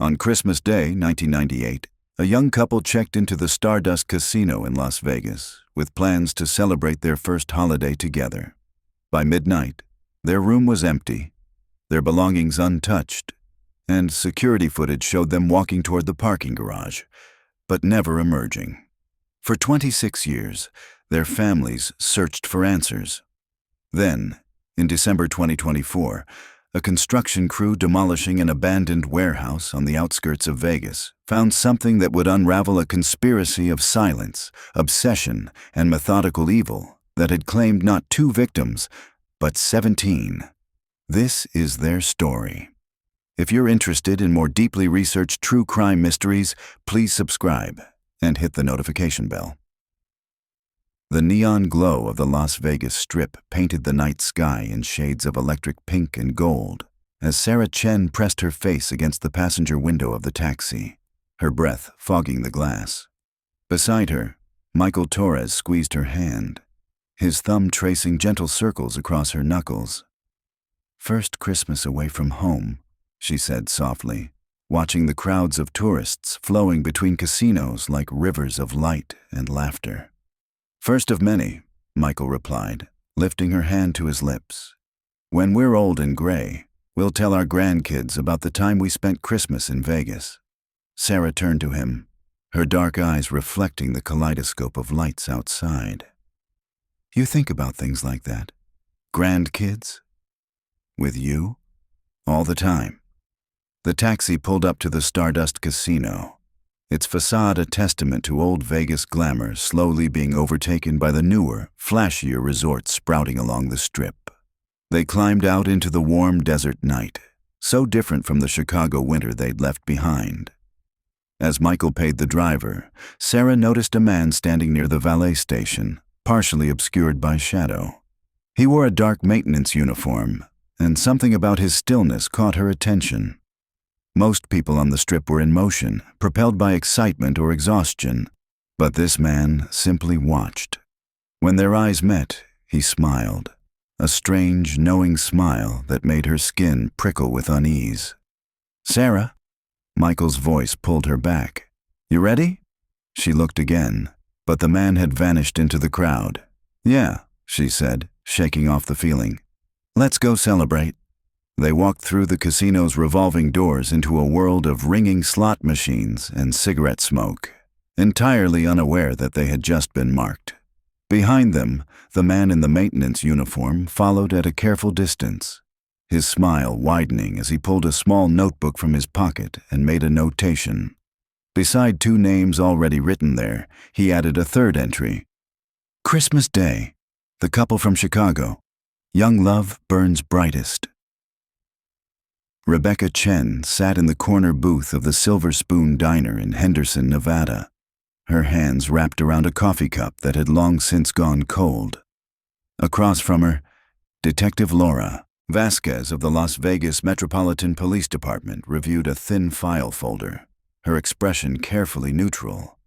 On Christmas Day, 1998, a young couple checked into the Stardust Casino in Las Vegas with plans to celebrate their first holiday together. By midnight, their room was empty, their belongings untouched, and security footage showed them walking toward the parking garage, but never emerging. For 26 years, their families searched for answers. Then, in December 2024, a construction crew demolishing an abandoned warehouse on the outskirts of Vegas found something that would unravel a conspiracy of silence, obsession, and methodical evil that had claimed not 2 victims, but 17. This is their story. If you're interested in more deeply researched true crime mysteries, please subscribe and hit the notification bell. The neon glow of the Las Vegas Strip painted the night sky in shades of electric pink and gold as Sarah Chen pressed her face against the passenger window of the taxi, her breath fogging the glass. Beside her, Michael Torres squeezed her hand, his thumb tracing gentle circles across her knuckles. "First Christmas away from home," she said softly, watching the crowds of tourists flowing between casinos like rivers of light and laughter. "First of many," Michael replied, lifting her hand to his lips. "When we're old and gray, we'll tell our grandkids about the time we spent Christmas in Vegas." Sarah turned to him, her dark eyes reflecting the kaleidoscope of lights outside. "You think about things like that? Grandkids? With you? All the time." The taxi pulled up to the Stardust Casino, its facade a testament to old Vegas glamour slowly being overtaken by the newer, flashier resorts sprouting along the Strip. They climbed out into the warm desert night, so different from the Chicago winter they'd left behind. As Michael paid the driver, Sarah noticed a man standing near the valet station, partially obscured by shadow. He wore a dark maintenance uniform, and something about his stillness caught her attention. Most people on the Strip were in motion, propelled by excitement or exhaustion, but this man simply watched. When their eyes met, he smiled, a strange, knowing smile that made her skin prickle with unease. "Sarah?" Michael's voice pulled her back. "You ready?" She looked again, but the man had vanished into the crowd. "Yeah," she said, shaking off the feeling. "Let's go celebrate." They walked through the casino's revolving doors into a world of ringing slot machines and cigarette smoke, entirely unaware that they had just been marked. Behind them, the man in the maintenance uniform followed at a careful distance, his smile widening as he pulled a small notebook from his pocket and made a notation. Beside 2 names already written there, he added a 3rd entry. "Christmas Day, the couple from Chicago. Young love burns brightest." Rebecca Chen sat in the corner booth of the Silver Spoon Diner in Henderson, Nevada, her hands wrapped around a coffee cup that had long since gone cold. Across from her, Detective Laura Vasquez of the Las Vegas Metropolitan Police Department reviewed a thin file folder, her expression carefully neutral.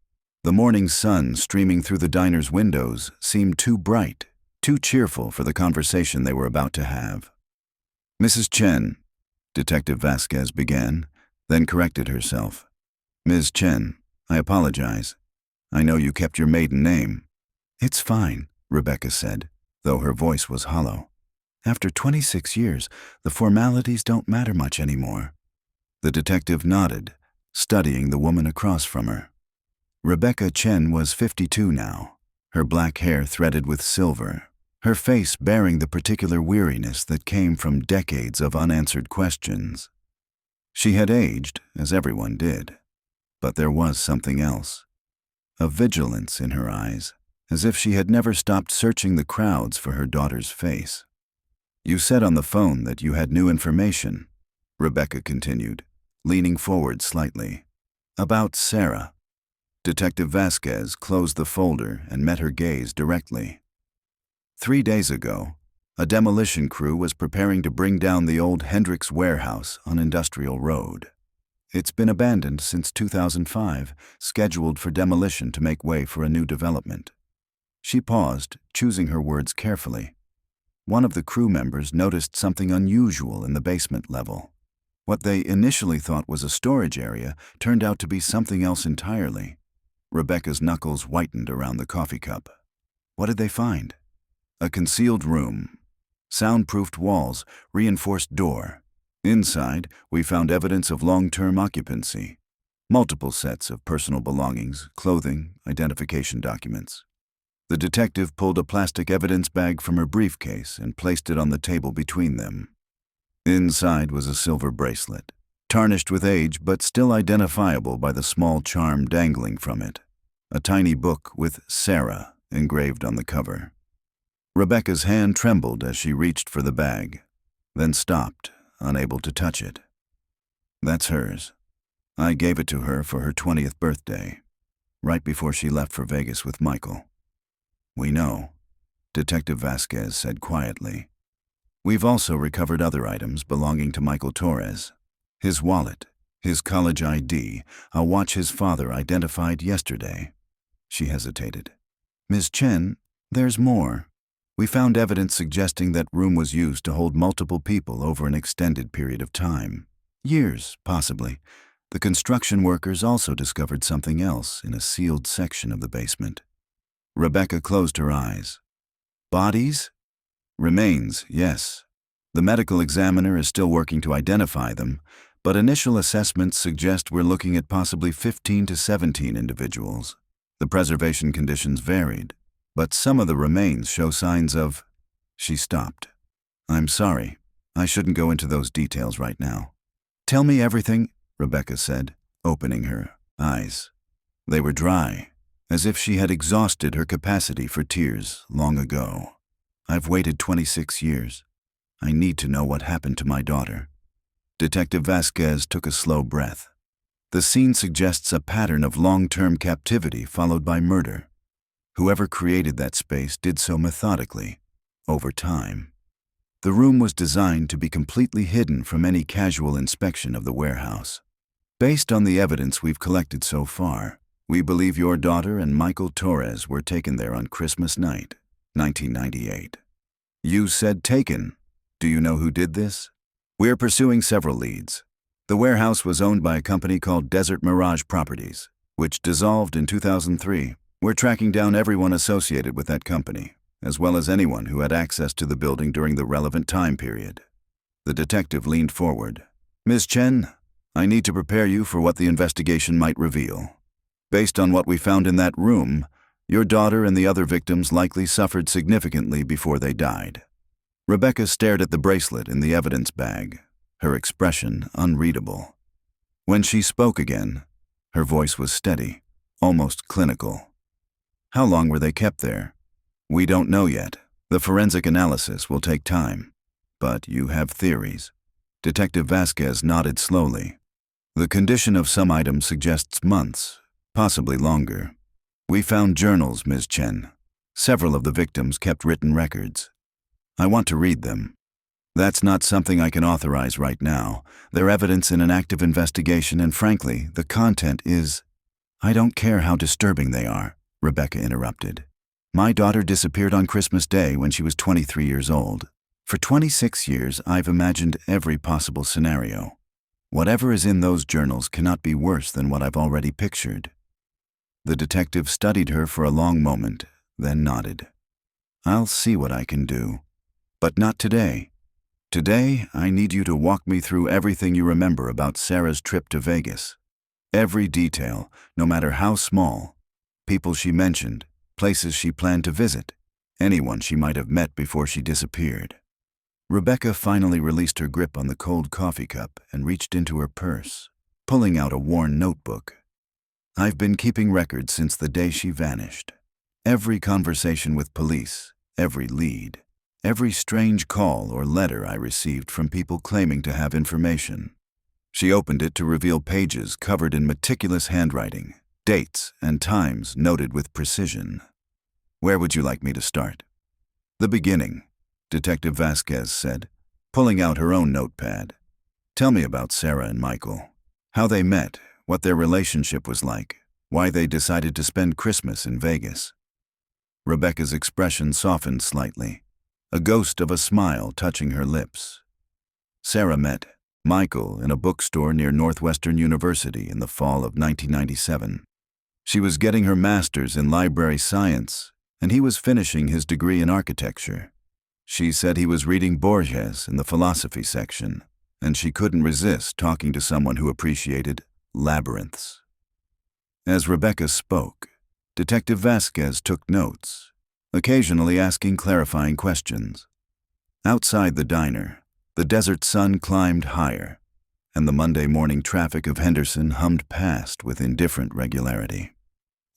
The morning sun streaming through the diner's windows seemed too bright, too cheerful for the conversation they were about to have. "Mrs. Chen," Detective Vasquez began, then corrected herself. "Ms. Chen, I apologize. I know you kept your maiden name." "It's fine," Rebecca said, though her voice was hollow. "After 26 years, the formalities don't matter much anymore." The detective nodded, studying the woman across from her. Rebecca Chen was 52 now, her black hair threaded with silver, her face bearing the particular weariness that came from decades of unanswered questions. She had aged, as everyone did, but there was something else, a vigilance in her eyes, as if she had never stopped searching the crowds for her daughter's face. "You said on the phone that you had new information," Rebecca continued, leaning forward slightly. "About Sarah." Detective Vasquez closed the folder and met her gaze directly. 3 days ago, a demolition crew was preparing to bring down the old Hendricks warehouse on Industrial Road. It's been abandoned since 2005, scheduled for demolition to make way for a new development. She paused, choosing her words carefully. One of the crew members noticed something unusual in the basement level. What they initially thought was a storage area turned out to be something else entirely. Rebecca's knuckles whitened around the coffee cup. What did they find? A concealed room. Soundproofed walls, reinforced door. Inside, we found evidence of long-term occupancy. Multiple sets of personal belongings, clothing, identification documents. The detective pulled a plastic evidence bag from her briefcase and placed it on the table between them. Inside was a silver bracelet, tarnished with age but still identifiable by the small charm dangling from it. A tiny book with Sarah engraved on the cover. Rebecca's hand trembled as she reached for the bag, then stopped, unable to touch it. That's hers. I gave it to her for her 20th birthday, right before she left for Vegas with Michael. We know, Detective Vasquez said quietly. We've also recovered other items belonging to Michael Torres. His wallet, his college ID, a watch his father identified yesterday. She hesitated. Ms. Chen, there's more. We found evidence suggesting that room was used to hold multiple people over an extended period of time. Years, possibly. The construction workers also discovered something else in a sealed section of the basement. Rebecca closed her eyes. Bodies? Remains, yes. The medical examiner is still working to identify them, but initial assessments suggest we're looking at possibly 15 to 17 individuals. The preservation conditions varied, but some of the remains show signs of... She stopped. I'm sorry. I shouldn't go into those details right now. Tell me everything, Rebecca said, opening her eyes. They were dry, as if she had exhausted her capacity for tears long ago. I've waited 26 years. I need to know what happened to my daughter. Detective Vasquez took a slow breath. The scene suggests a pattern of long-term captivity followed by murder. Whoever created that space did so methodically, over time. The room was designed to be completely hidden from any casual inspection of the warehouse. Based on the evidence we've collected so far, we believe your daughter and Michael Torres were taken there on Christmas night, 1998. You said taken. Do you know who did this? We're pursuing several leads. The warehouse was owned by a company called Desert Mirage Properties, which dissolved in 2003. We're tracking down everyone associated with that company, as well as anyone who had access to the building during the relevant time period. The detective leaned forward. Ms. Chen, I need to prepare you for what the investigation might reveal. Based on what we found in that room, your daughter and the other victims likely suffered significantly before they died. Rebecca stared at the bracelet in the evidence bag, her expression unreadable. When she spoke again, her voice was steady, almost clinical. How long were they kept there? We don't know yet. The forensic analysis will take time. But you have theories. Detective Vasquez nodded slowly. The condition of some items suggests months, possibly longer. We found journals, Ms. Chen. Several of the victims kept written records. I want to read them. That's not something I can authorize right now. They're evidence in an active investigation, and frankly, the content is... I don't care how disturbing they are, Rebecca interrupted. My daughter disappeared on Christmas Day when she was 23 years old. For 26 years, I've imagined every possible scenario. Whatever is in those journals cannot be worse than what I've already pictured. The detective studied her for a long moment, then nodded. I'll see what I can do. But not today. Today, I need you to walk me through everything you remember about Sarah's trip to Vegas. Every detail, no matter how small. People she mentioned, places she planned to visit, anyone she might have met before she disappeared. Rebecca finally released her grip on the cold coffee cup and reached into her purse, pulling out a worn notebook. I've been keeping records since the day she vanished. Every conversation with police, every lead, every strange call or letter I received from people claiming to have information. She opened it to reveal pages covered in meticulous handwriting, dates and times noted with precision. Where would you like me to start? The beginning, Detective Vasquez said, pulling out her own notepad. Tell me about Sarah and Michael. How they met, what their relationship was like, why they decided to spend Christmas in Vegas. Rebecca's expression softened slightly, a ghost of a smile touching her lips. Sarah met Michael in a bookstore near Northwestern University in the fall of 1997. She was getting her master's in library science, and he was finishing his degree in architecture. She said he was reading Borges in the philosophy section, and she couldn't resist talking to someone who appreciated labyrinths. As Rebecca spoke, Detective Vasquez took notes, occasionally asking clarifying questions. Outside the diner, the desert sun climbed higher, and the Monday morning traffic of Henderson hummed past with indifferent regularity.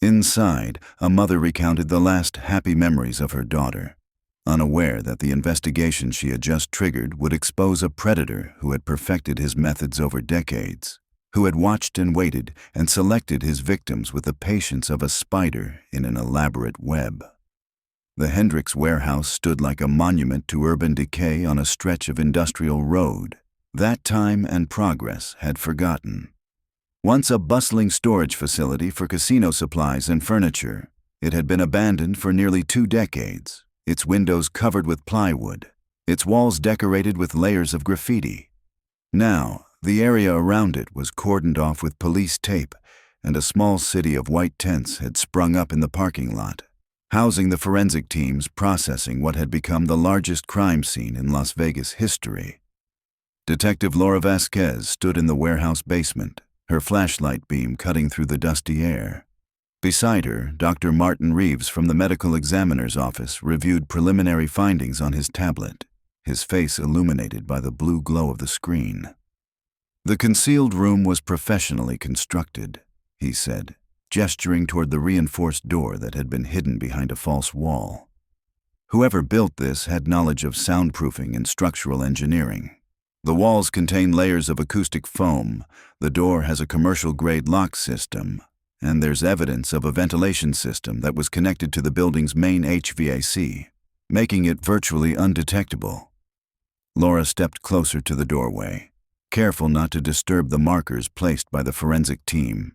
Inside, a mother recounted the last happy memories of her daughter, unaware that the investigation she had just triggered would expose a predator who had perfected his methods over decades, who had watched and waited and selected his victims with the patience of a spider in an elaborate web. The Hendricks warehouse stood like a monument to urban decay on a stretch of industrial road that time and progress had forgotten. Once a bustling storage facility for casino supplies and furniture, it had been abandoned for nearly 2 decades, its windows covered with plywood, its walls decorated with layers of graffiti. Now, the area around it was cordoned off with police tape, and a small city of white tents had sprung up in the parking lot, housing the forensic teams processing what had become the largest crime scene in Las Vegas history. Detective Laura Vasquez stood in the warehouse basement, her flashlight beam cutting through the dusty air. Beside her, Dr. Martin Reeves from the medical examiner's office reviewed preliminary findings on his tablet, his face illuminated by the blue glow of the screen. The concealed room was professionally constructed, he said, gesturing toward the reinforced door that had been hidden behind a false wall. Whoever built this had knowledge of soundproofing and structural engineering. The walls contain layers of acoustic foam, the door has a commercial-grade lock system, and there's evidence of a ventilation system that was connected to the building's main HVAC, making it virtually undetectable. Laura stepped closer to the doorway, careful not to disturb the markers placed by the forensic team.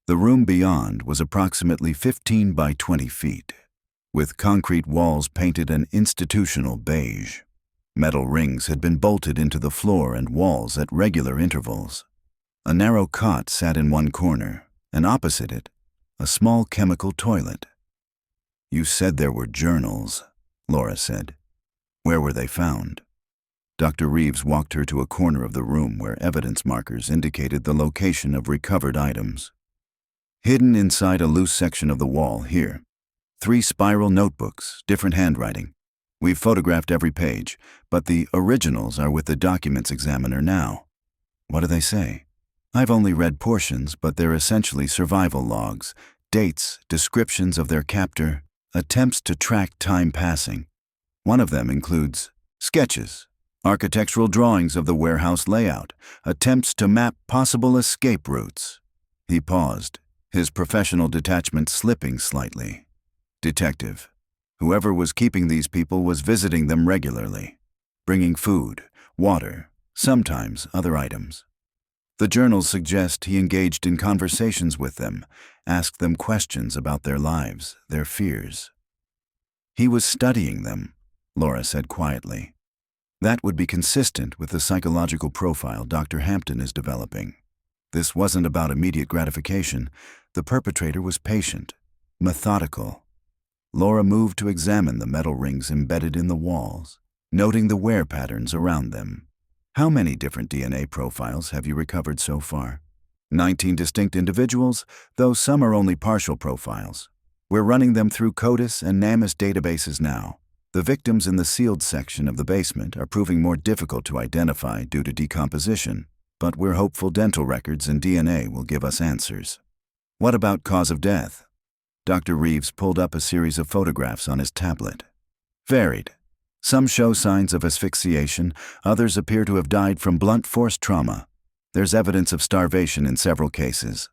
The room beyond was approximately 15 by 20 feet, with concrete walls painted an institutional beige. Metal rings had been bolted into the floor and walls at regular intervals. A narrow cot sat in one corner, and opposite it, a small chemical toilet. "You said there were journals," Laura said. "Where were they found?" Dr. Reeves walked her to a corner of the room where evidence markers indicated the location of recovered items. "Hidden inside a loose section of the wall here. 3 spiral notebooks, different handwriting. We've photographed every page, but the originals are with the documents examiner now." "What do they say?" "I've only read portions, but they're essentially survival logs, dates, descriptions of their captor, attempts to track time passing. One of them includes sketches, architectural drawings of the warehouse layout, attempts to map possible escape routes." He paused, his professional detachment slipping slightly. "Detective, whoever was keeping these people was visiting them regularly, bringing food, water, sometimes other items. The journals suggest he engaged in conversations with them, asked them questions about their lives, their fears." "He was studying them," Laura said quietly. "That would be consistent with the psychological profile Dr. Hampton is developing. This wasn't about immediate gratification. The perpetrator was patient, methodical." Laura moved to examine the metal rings embedded in the walls, noting the wear patterns around them. "How many different DNA profiles have you recovered so far?" 19 distinct individuals, though some are only partial profiles. We're running them through CODIS and NAMUS databases now. The victims in the sealed section of the basement are proving more difficult to identify due to decomposition, but we're hopeful dental records and DNA will give us answers. "What about cause of death?" Dr. Reeves pulled up a series of photographs on his tablet. "Varied. Some show signs of asphyxiation, others appear to have died from blunt force trauma. There's evidence of starvation in several cases.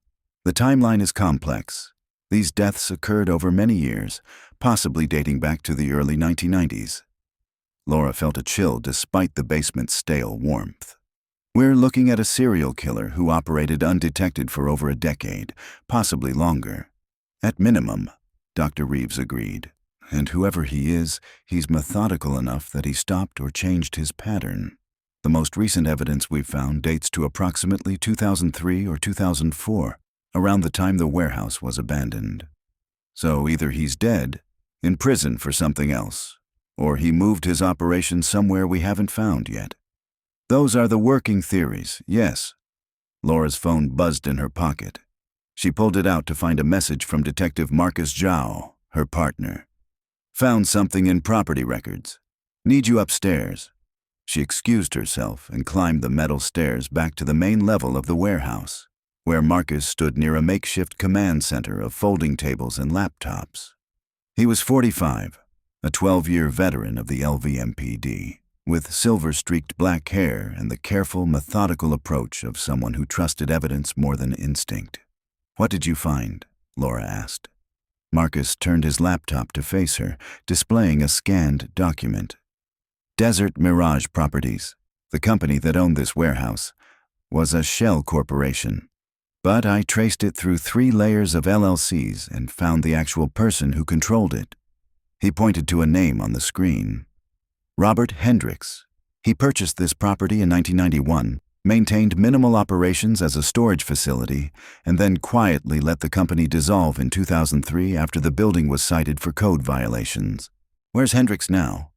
The timeline is complex. These deaths occurred over many years, possibly dating back to the early 1990s. Laura felt a chill despite the basement's stale warmth. "We're looking at a serial killer who operated undetected for over a decade, possibly longer. At minimum," Dr. Reeves agreed. "And whoever he is, he's methodical enough that he stopped or changed his pattern." The most recent evidence we've found dates to approximately 2003 or 2004, around the time the warehouse was abandoned. So either he's dead, in prison for something else, or he moved his operation somewhere we haven't found yet. Those are the working theories, yes. Laura's phone buzzed in her pocket. She pulled it out to find a message from Detective Marcus Zhao, her partner. Found something in property records. Need you upstairs. She excused herself and climbed the metal stairs back to the main level of the warehouse, where Marcus stood near a makeshift command center of folding tables and laptops. He was 45, a 12-year veteran of the LVMPD, with silver-streaked black hair and the careful, methodical approach of someone who trusted evidence more than instinct. "What did you find?" Laura asked. Marcus turned his laptop to face her, displaying a scanned document. Desert Mirage Properties, the company that owned this warehouse, was a shell corporation. But I traced it through 3 layers of LLCs and found the actual person who controlled it. He pointed to a name on the screen. Robert Hendricks. He purchased this property in 1991, maintained minimal operations as a storage facility, and then quietly let the company dissolve in 2003 after the building was cited for code violations. Where's Hendricks now?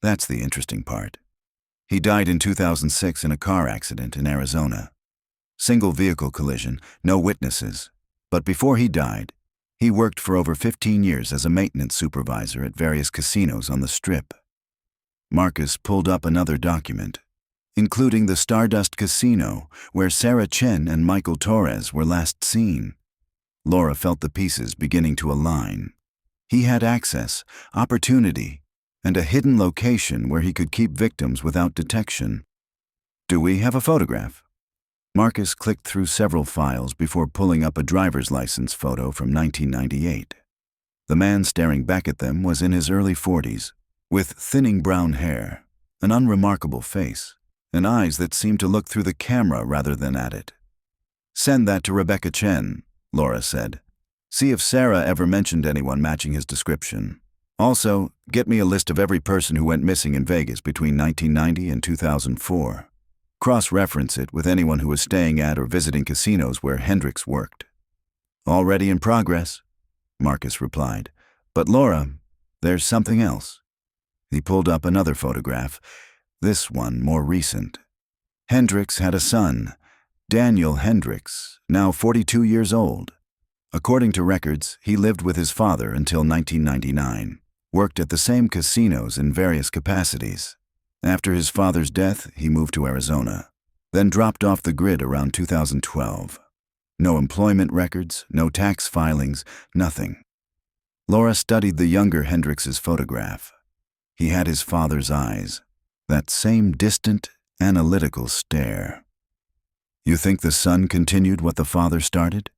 That's the interesting part. He died in 2006 in a car accident in Arizona. Single vehicle collision, no witnesses. But before he died, he worked for over 15 years as a maintenance supervisor at various casinos on the Strip. Marcus pulled up another document, including the Stardust Casino, where Sarah Chen and Michael Torres were last seen. Laura felt the pieces beginning to align. He had access, opportunity, and a hidden location where he could keep victims without detection. "Do we have a photograph?" Marcus clicked through several files before pulling up a driver's license photo from 1998. The man staring back at them was in his early 40s, with thinning brown hair, an unremarkable face, and eyes that seemed to look through the camera rather than at it. "Send that to Rebecca Chen," Laura said. "See if Sarah ever mentioned anyone matching his description. Also, get me a list of every person who went missing in Vegas between 1990 and 2004. Cross-reference it with anyone who was staying at or visiting casinos where Hendricks worked." "Already in progress," Marcus replied. "But Laura, there's something else." He pulled up another photograph, this one more recent. Hendricks had a son, Daniel Hendricks, now 42 years old. According to records, he lived with his father until 1999, worked at the same casinos in various capacities. After his father's death, he moved to Arizona, then dropped off the grid around 2012. No employment records, no tax filings, nothing. Laura studied the younger Hendricks's photograph. He had his father's eyes, that same distant, analytical stare. "You think the son continued what the father started?"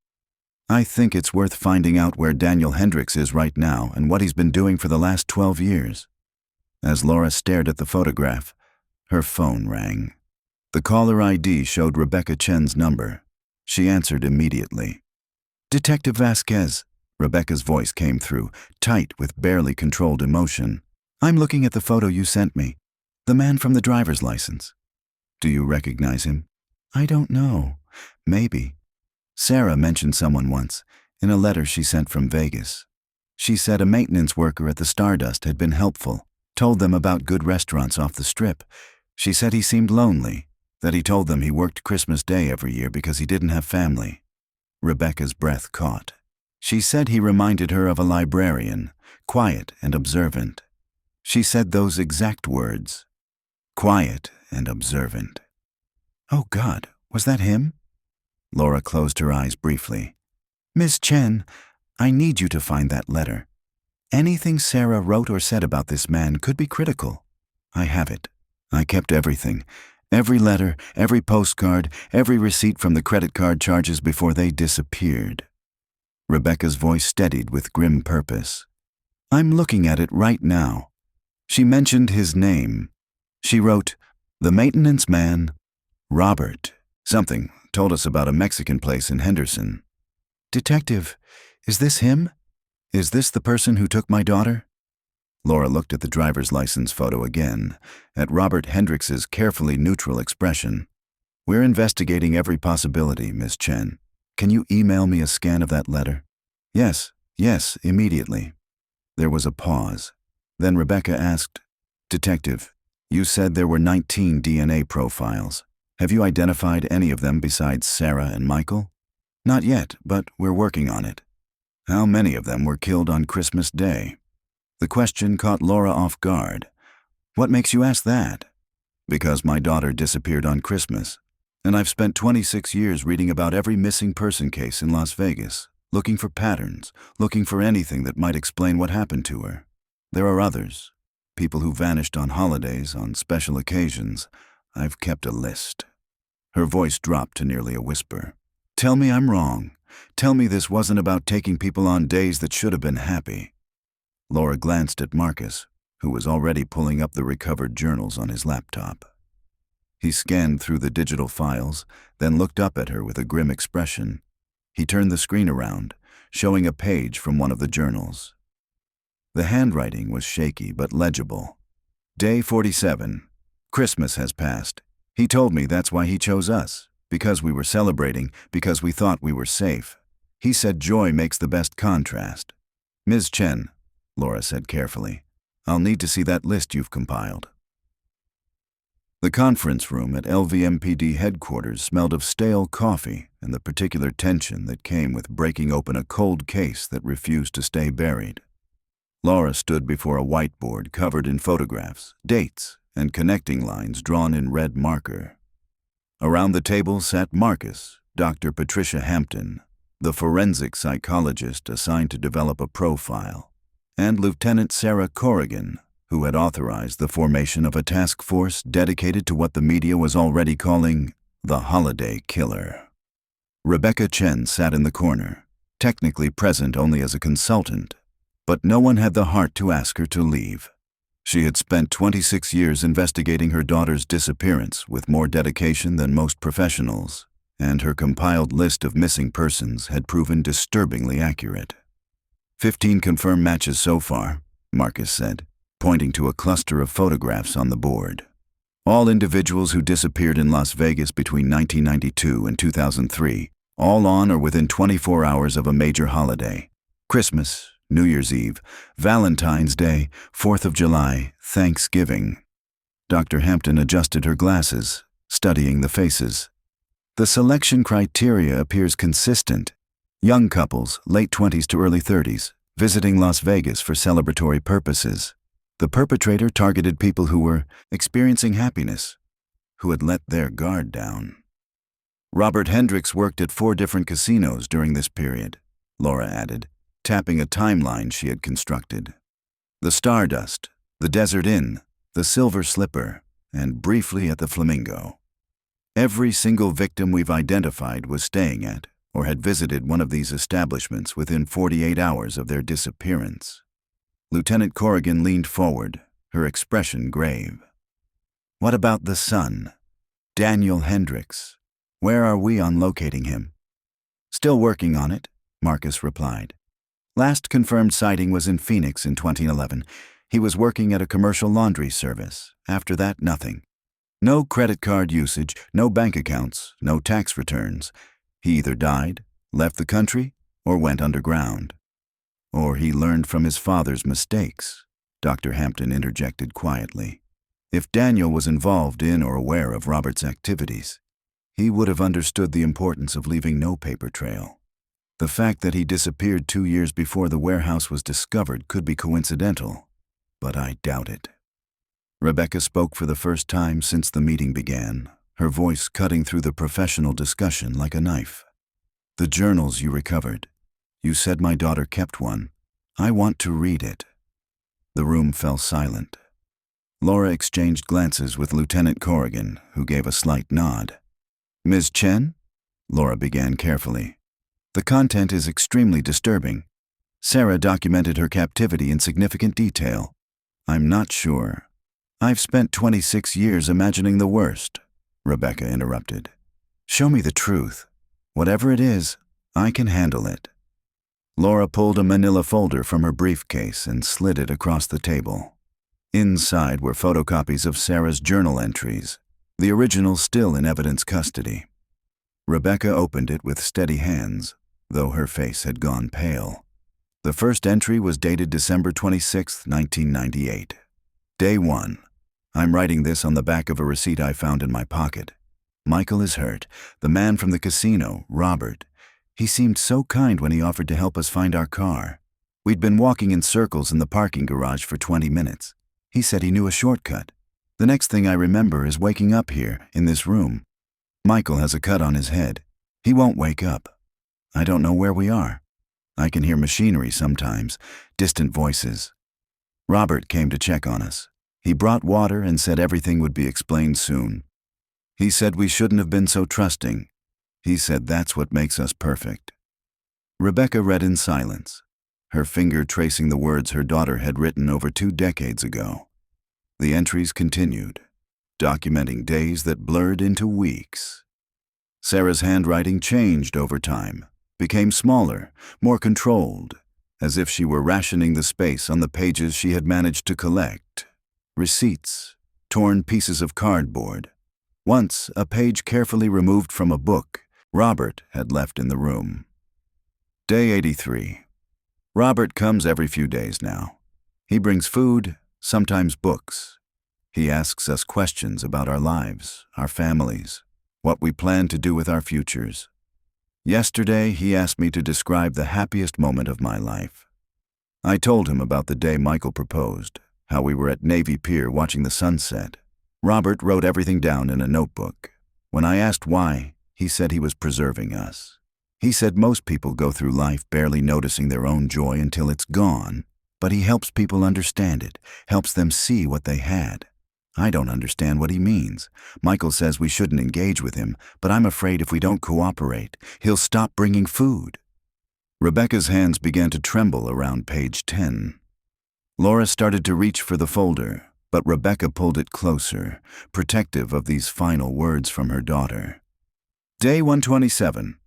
"I think it's worth finding out where Daniel Hendricks is right now and what he's been doing for the last 12 years. As Laura stared at the photograph, her phone rang. The caller ID showed Rebecca Chen's number. She answered immediately. "Detective Vasquez," Rebecca's voice came through, tight with barely controlled emotion. "I'm looking at the photo you sent me. The man from the driver's license." "Do you recognize him?" "I don't know. Maybe. Sarah mentioned someone once, in a letter she sent from Vegas. She said a maintenance worker at the Stardust had been helpful, told them about good restaurants off the Strip. She said he seemed lonely, that he told them he worked Christmas Day every year because he didn't have family." Rebecca's breath caught. She said he reminded her of a librarian, quiet and observant. She said those exact words. Quiet and observant. "Oh God, was that him?" Laura closed her eyes briefly. "Miss Chen, I need you to find that letter. Anything Sarah wrote or said about this man could be critical. I have it. I kept everything. Every letter, every postcard, every receipt from the credit card charges before they disappeared." Rebecca's voice steadied with grim purpose. "I'm looking at it right now. She mentioned his name. She wrote, 'The maintenance man, Robert.' Something told us about a Mexican place in Henderson." "Detective, is this him? Is this the person who took my daughter?" Laura looked at the driver's license photo again, at Robert Hendricks's carefully neutral expression. "We're investigating every possibility, Miss Chen. Can you email me a scan of that letter?" Yes, immediately." There was a pause. Then Rebecca asked, "Detective, you said there were 19 DNA profiles. Have you identified any of them besides Sarah and Michael?" "Not yet, but we're working on it." "How many of them were killed on Christmas Day?" The question caught Laura off guard. "What makes you ask that?" "Because my daughter disappeared on Christmas, and I've spent 26 years reading about every missing person case in Las Vegas, looking for patterns, looking for anything that might explain what happened to her. There are others, people who vanished on holidays, on special occasions. I've kept a list." Her voice dropped to nearly a whisper. "Tell me I'm wrong. Tell me this wasn't about taking people on days that should have been happy." Laura glanced at Marcus, who was already pulling up the recovered journals on his laptop. He scanned through the digital files, then looked up at her with a grim expression. He turned the screen around, showing a page from one of the journals. The handwriting was shaky but legible. "Day 47. Christmas has passed. He told me that's why he chose us, because we were celebrating, because we thought we were safe. He said joy makes the best contrast." "Ms. Chen," Laura said carefully, "I'll need to see that list you've compiled." The conference room at LVMPD headquarters smelled of stale coffee and the particular tension that came with breaking open a cold case that refused to stay buried. Laura stood before a whiteboard covered in photographs, dates, and connecting lines drawn in red marker. Around the table sat Marcus, Dr. Patricia Hampton, the forensic psychologist assigned to develop a profile, and Lieutenant Sarah Corrigan, who had authorized the formation of a task force dedicated to what the media was already calling the holiday killer. Rebecca Chen sat in the corner, technically present only as a consultant, but no one had the heart to ask her to leave. She had spent 26 years investigating her daughter's disappearance with more dedication than most professionals, and her compiled list of missing persons had proven disturbingly accurate. 15 confirmed matches so far, Marcus said, pointing to a cluster of photographs on the board. All individuals who disappeared in Las Vegas between 1992 and 2003, all on or within 24 hours of a major holiday. Christmas, New Year's Eve, Valentine's Day, 4th of July, Thanksgiving. Dr. Hampton adjusted her glasses, studying the faces. "The selection criteria appears consistent. Young couples, late 20s to early 30s, visiting Las Vegas for celebratory purposes. The perpetrator targeted people who were experiencing happiness, who had let their guard down." "Robert Hendricks worked at 4 different casinos during this period," Laura added, tapping a timeline she had constructed. "The Stardust, the Desert Inn, the Silver Slipper, and briefly at the Flamingo. Every single victim we've identified was staying at or had visited one of these establishments within 48 hours of their disappearance." Lieutenant Corrigan leaned forward, her expression grave. "What about the son? Daniel Hendricks. Where are we on locating him?" "Still working on it," Marcus replied. "Last confirmed sighting was in Phoenix in 2011. He was working at a commercial laundry service. After that, nothing. No credit card usage, no bank accounts, no tax returns. He either died, left the country, or went underground. Or he learned from his father's mistakes," Dr. Hampton interjected quietly. "If Daniel was involved in or aware of Robert's activities, he would have understood the importance of leaving no paper trail. The fact that he disappeared 2 years before the warehouse was discovered could be coincidental, but I doubt it." Rebecca spoke for the first time since the meeting began, her voice cutting through the professional discussion like a knife. "The journals you recovered. You said my daughter kept one. I want to read it." The room fell silent. Laura exchanged glances with Lieutenant Corrigan, who gave a slight nod. "Ms. Chen?" Laura began carefully. "The content is extremely disturbing. Sarah documented her captivity in significant detail. I'm not sure. I've spent 26 years imagining the worst," Rebecca interrupted. "Show me the truth. Whatever it is, I can handle it." Laura pulled a manila folder from her briefcase and slid it across the table. Inside were photocopies of Sarah's journal entries, the original still in evidence custody. Rebecca opened it with steady hands, though her face had gone pale. The first entry was dated December 26, 1998. Day 1. I'm writing this on the back of a receipt I found in my pocket. Michael is hurt. The man from the casino, Robert. He seemed so kind when he offered to help us find our car. We'd been walking in circles in the parking garage for 20 minutes. He said he knew a shortcut. The next thing I remember is waking up here, in this room. Michael has a cut on his head. He won't wake up. I don't know where we are. I can hear machinery sometimes, distant voices. Robert came to check on us. He brought water and said everything would be explained soon. He said we shouldn't have been so trusting. He said that's what makes us perfect. Rebecca read in silence, her finger tracing the words her daughter had written over 2 decades ago. The entries continued, documenting days that blurred into weeks. Sarah's handwriting changed over time, became smaller, more controlled, as if she were rationing the space on the pages she had managed to collect. Receipts, torn pieces of cardboard. Once, a page carefully removed from a book Robert had left in the room. Day 83. Robert comes every few days now. He brings food, sometimes books. He asks us questions about our lives, our families, what we plan to do with our futures. Yesterday, he asked me to describe the happiest moment of my life. I told him about the day Michael proposed, how we were at Navy Pier watching the sunset. Robert wrote everything down in a notebook. When I asked why, he said he was preserving us. He said most people go through life barely noticing their own joy until it's gone, but he helps people understand it, helps them see what they had. I don't understand what he means. Michael says we shouldn't engage with him, but I'm afraid if we don't cooperate, he'll stop bringing food. Rebecca's hands began to tremble around page 10. Laura started to reach for the folder, but Rebecca pulled it closer, protective of these final words from her daughter. Day 127.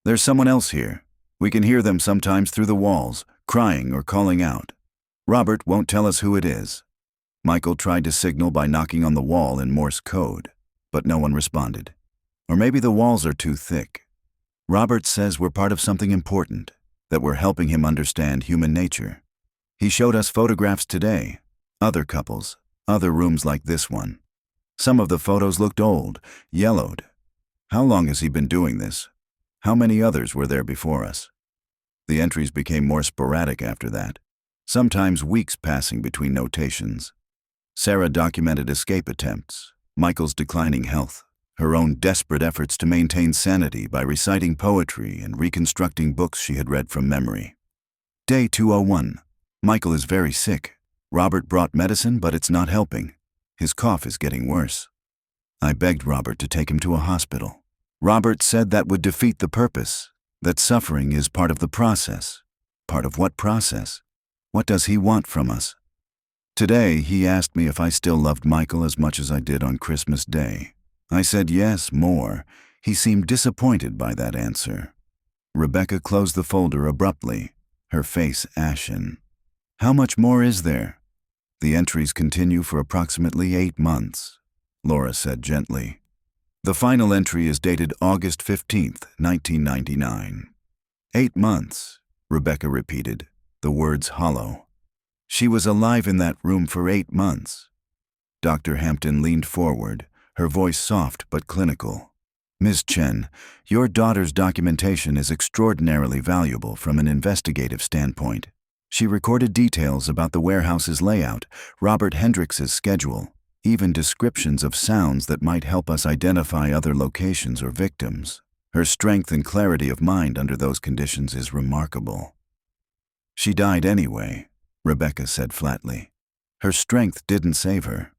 There's someone else here. We can hear them sometimes through the walls, crying or calling out. Robert won't tell us who it is. Michael tried to signal by knocking on the wall in Morse code, but no one responded. Or maybe the walls are too thick. Robert says we're part of something important, that we're helping him understand human nature. He showed us photographs today, other couples, other rooms like this one. Some of the photos looked old, yellowed. How long has he been doing this? How many others were there before us? The entries became more sporadic after that, sometimes weeks passing between notations. Sarah documented escape attempts, Michael's declining health, her own desperate efforts to maintain sanity by reciting poetry and reconstructing books she had read from memory. Day 201. Michael is very sick. Robert brought medicine, but it's not helping. His cough is getting worse. I begged Robert to take him to a hospital. Robert said that would defeat the purpose, that suffering is part of the process. Part of what process? What does he want from us? Today, he asked me if I still loved Michael as much as I did on Christmas Day. I said yes, more. He seemed disappointed by that answer. Rebecca closed the folder abruptly, her face ashen. How much more is there? The entries continue for approximately 8 months, Laura said gently. The final entry is dated August 15th, 1999. 8 months, Rebecca repeated, the words hollow. She was alive in that room for 8 months. Dr. Hampton leaned forward, her voice soft but clinical. Ms. Chen, your daughter's documentation is extraordinarily valuable from an investigative standpoint. She recorded details about the warehouse's layout, Robert Hendricks's schedule, even descriptions of sounds that might help us identify other locations or victims. Her strength and clarity of mind under those conditions is remarkable. She died anyway, Rebecca said flatly. Her strength didn't save her.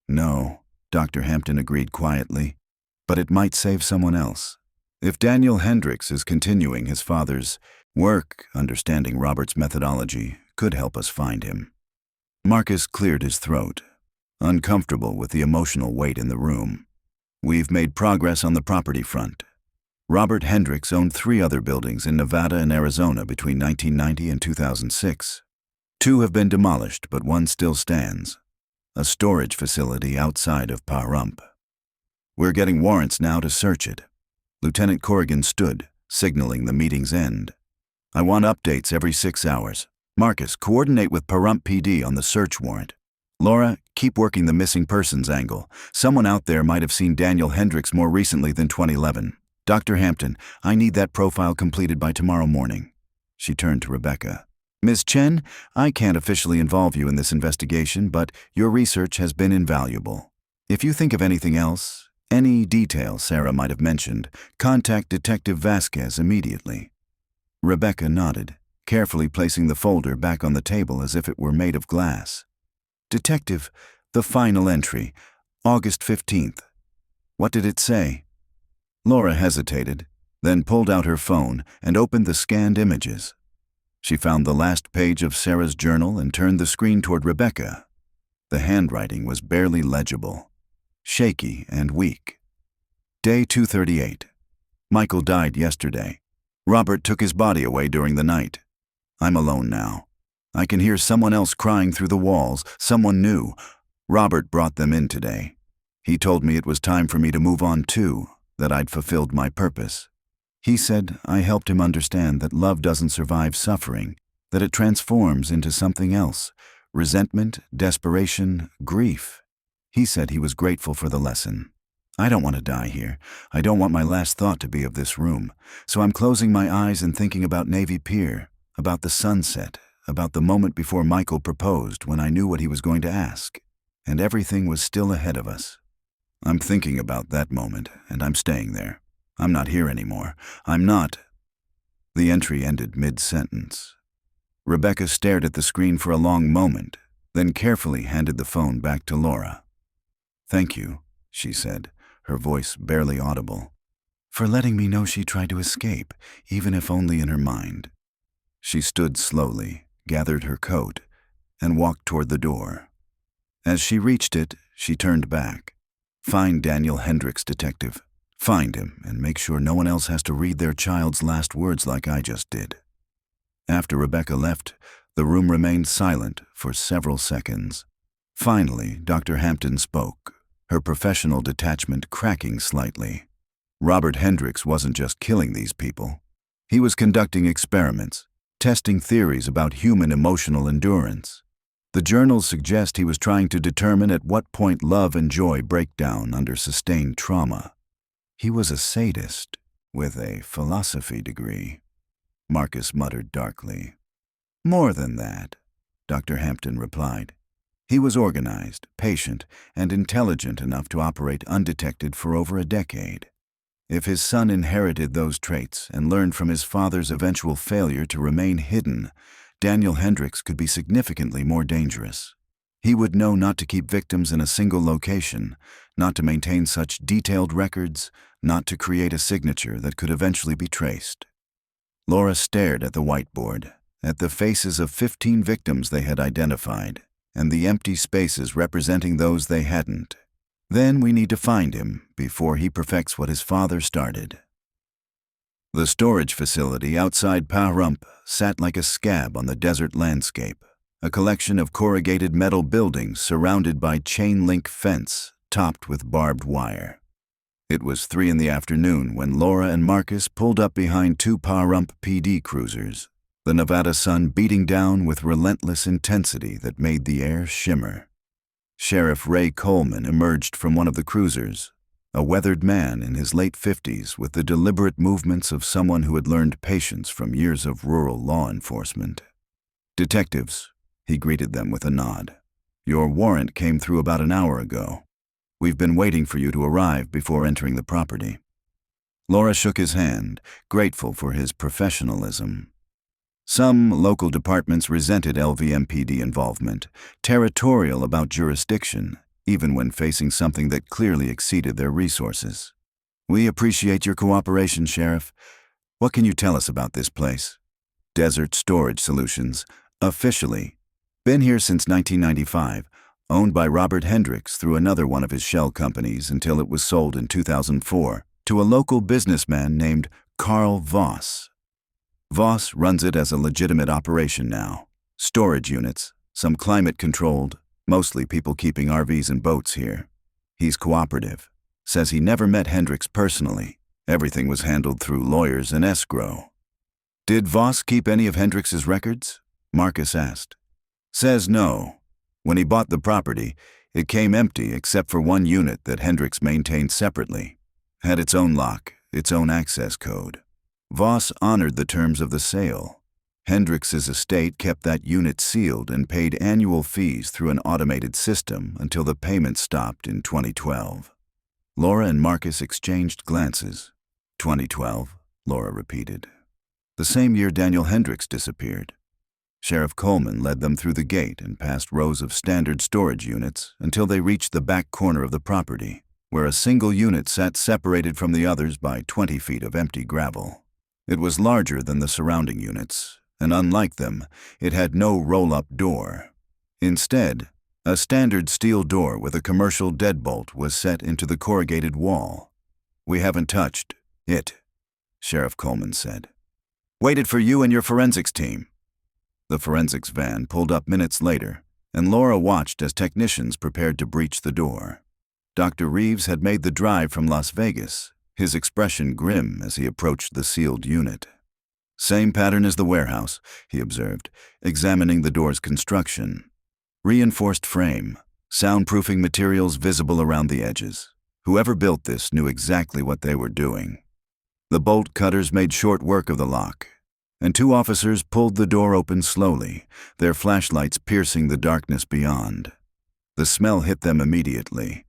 No, Dr. Hampton agreed quietly, but it might save someone else. If Daniel Hendricks is continuing his father's work, understanding Robert's methodology could help us find him. Marcus cleared his throat, uncomfortable with the emotional weight in the room. We've made progress on the property front. Robert Hendricks owned 3 other buildings in Nevada and Arizona between 1990 and 2006. 2 have been demolished, but one still stands, a storage facility outside of Pahrump. We're getting warrants now to search it. Lieutenant Corrigan stood, signaling the meeting's end. I want updates every 6 hours. Marcus, coordinate with Pahrump PD on the search warrant. Laura, keep working the missing persons angle. Someone out there might have seen Daniel Hendricks more recently than 2011. Dr. Hampton, I need that profile completed by tomorrow morning. She turned to Rebecca. Ms. Chen, I can't officially involve you in this investigation, but your research has been invaluable. If you think of anything else, any detail Sarah might have mentioned, contact Detective Vasquez immediately. Rebecca nodded, carefully placing the folder back on the table as if it were made of glass. Detective, the final entry, August 15th. What did it say? Laura hesitated, then pulled out her phone and opened the scanned images. She found the last page of Sarah's journal and turned the screen toward Rebecca. The handwriting was barely legible, shaky and weak. Day 238. Michael died yesterday. Robert took his body away during the night. I'm alone now. I can hear someone else crying through the walls, someone new. Robert brought them in today. He told me it was time for me to move on too, that I'd fulfilled my purpose. He said I helped him understand that love doesn't survive suffering, that it transforms into something else, resentment, desperation, grief. He said he was grateful for the lesson. I don't want to die here. I don't want my last thought to be of this room. So I'm closing my eyes and thinking about Navy Pier, about the sunset, about the moment before Michael proposed when I knew what he was going to ask, and everything was still ahead of us. I'm thinking about that moment, and I'm staying there. I'm not here anymore. I'm not. The entry ended mid-sentence. Rebecca stared at the screen for a long moment, then carefully handed the phone back to Laura. Thank you, she said, her voice barely audible, for letting me know she tried to escape, even if only in her mind. She stood slowly, gathered her coat, and walked toward the door. As she reached it, she turned back. Find Daniel Hendricks, detective. Find him and make sure no one else has to read their child's last words like I just did. After Rebecca left, the room remained silent for several seconds. Finally, Dr. Hampton spoke, her professional detachment cracking slightly. Robert Hendricks wasn't just killing these people. He was conducting experiments, testing theories about human emotional endurance. The journals suggest he was trying to determine at what point love and joy break down under sustained trauma. He was a sadist with a philosophy degree, Marcus muttered darkly. More than that, Dr. Hampton replied. He was organized, patient, and intelligent enough to operate undetected for over a decade. If his son inherited those traits and learned from his father's eventual failure to remain hidden, Daniel Hendricks could be significantly more dangerous. He would know not to keep victims in a single location, not to maintain such detailed records, not to create a signature that could eventually be traced. Laura stared at the whiteboard, at the faces of 15 victims they had identified, and the empty spaces representing those they hadn't. Then we need to find him before he perfects what his father started. The storage facility outside Pahrump sat like a scab on the desert landscape, a collection of corrugated metal buildings surrounded by chain-link fence topped with barbed wire. It was 3 in the afternoon when Laura and Marcus pulled up behind 2 Pahrump PD cruisers, the Nevada sun beating down with relentless intensity that made the air shimmer. Sheriff Ray Coleman emerged from one of the cruisers, a weathered man in his late 50s with the deliberate movements of someone who had learned patience from years of rural law enforcement. Detectives, he greeted them with a nod. Your warrant came through about an hour ago. We've been waiting for you to arrive before entering the property. Laura shook his hand, grateful for his professionalism. Some local departments resented LVMPD involvement, territorial about jurisdiction, even when facing something that clearly exceeded their resources. We appreciate your cooperation, Sheriff. What can you tell us about this place? Desert Storage Solutions, officially. Been here since 1995, owned by Robert Hendricks through another one of his shell companies until it was sold in 2004 to a local businessman named Carl Voss. Voss runs it as a legitimate operation now. Storage units, some climate-controlled, mostly people keeping RVs and boats here. He's cooperative. Says he never met Hendricks personally. Everything was handled through lawyers and escrow. Did Voss keep any of Hendricks's records? Marcus asked. Says no. When he bought the property, it came empty except for one unit that Hendricks maintained separately. Had its own lock, its own access code. Voss honored the terms of the sale. Hendricks's estate kept that unit sealed and paid annual fees through an automated system until the payment stopped in 2012. Laura and Marcus exchanged glances. 2012, Laura repeated. The same year Daniel Hendricks disappeared. Sheriff Coleman led them through the gate and past rows of standard storage units until they reached the back corner of the property, where a single unit sat separated from the others by 20 feet of empty gravel. It was larger than the surrounding units, and unlike them, it had no roll-up door. Instead, a standard steel door with a commercial deadbolt was set into the corrugated wall. "We haven't touched it," Sheriff Coleman said. "Waited for you and your forensics team." The forensics van pulled up minutes later, and Laura watched as technicians prepared to breach the door. Dr. Reeves had made the drive from Las Vegas, his expression grim as he approached the sealed unit. "Same pattern as the warehouse," he observed, examining the door's construction. Reinforced frame, soundproofing materials visible around the edges. Whoever built this knew exactly what they were doing. The bolt cutters made short work of the lock, and two officers pulled the door open slowly, their flashlights piercing the darkness beyond. The smell hit them immediately.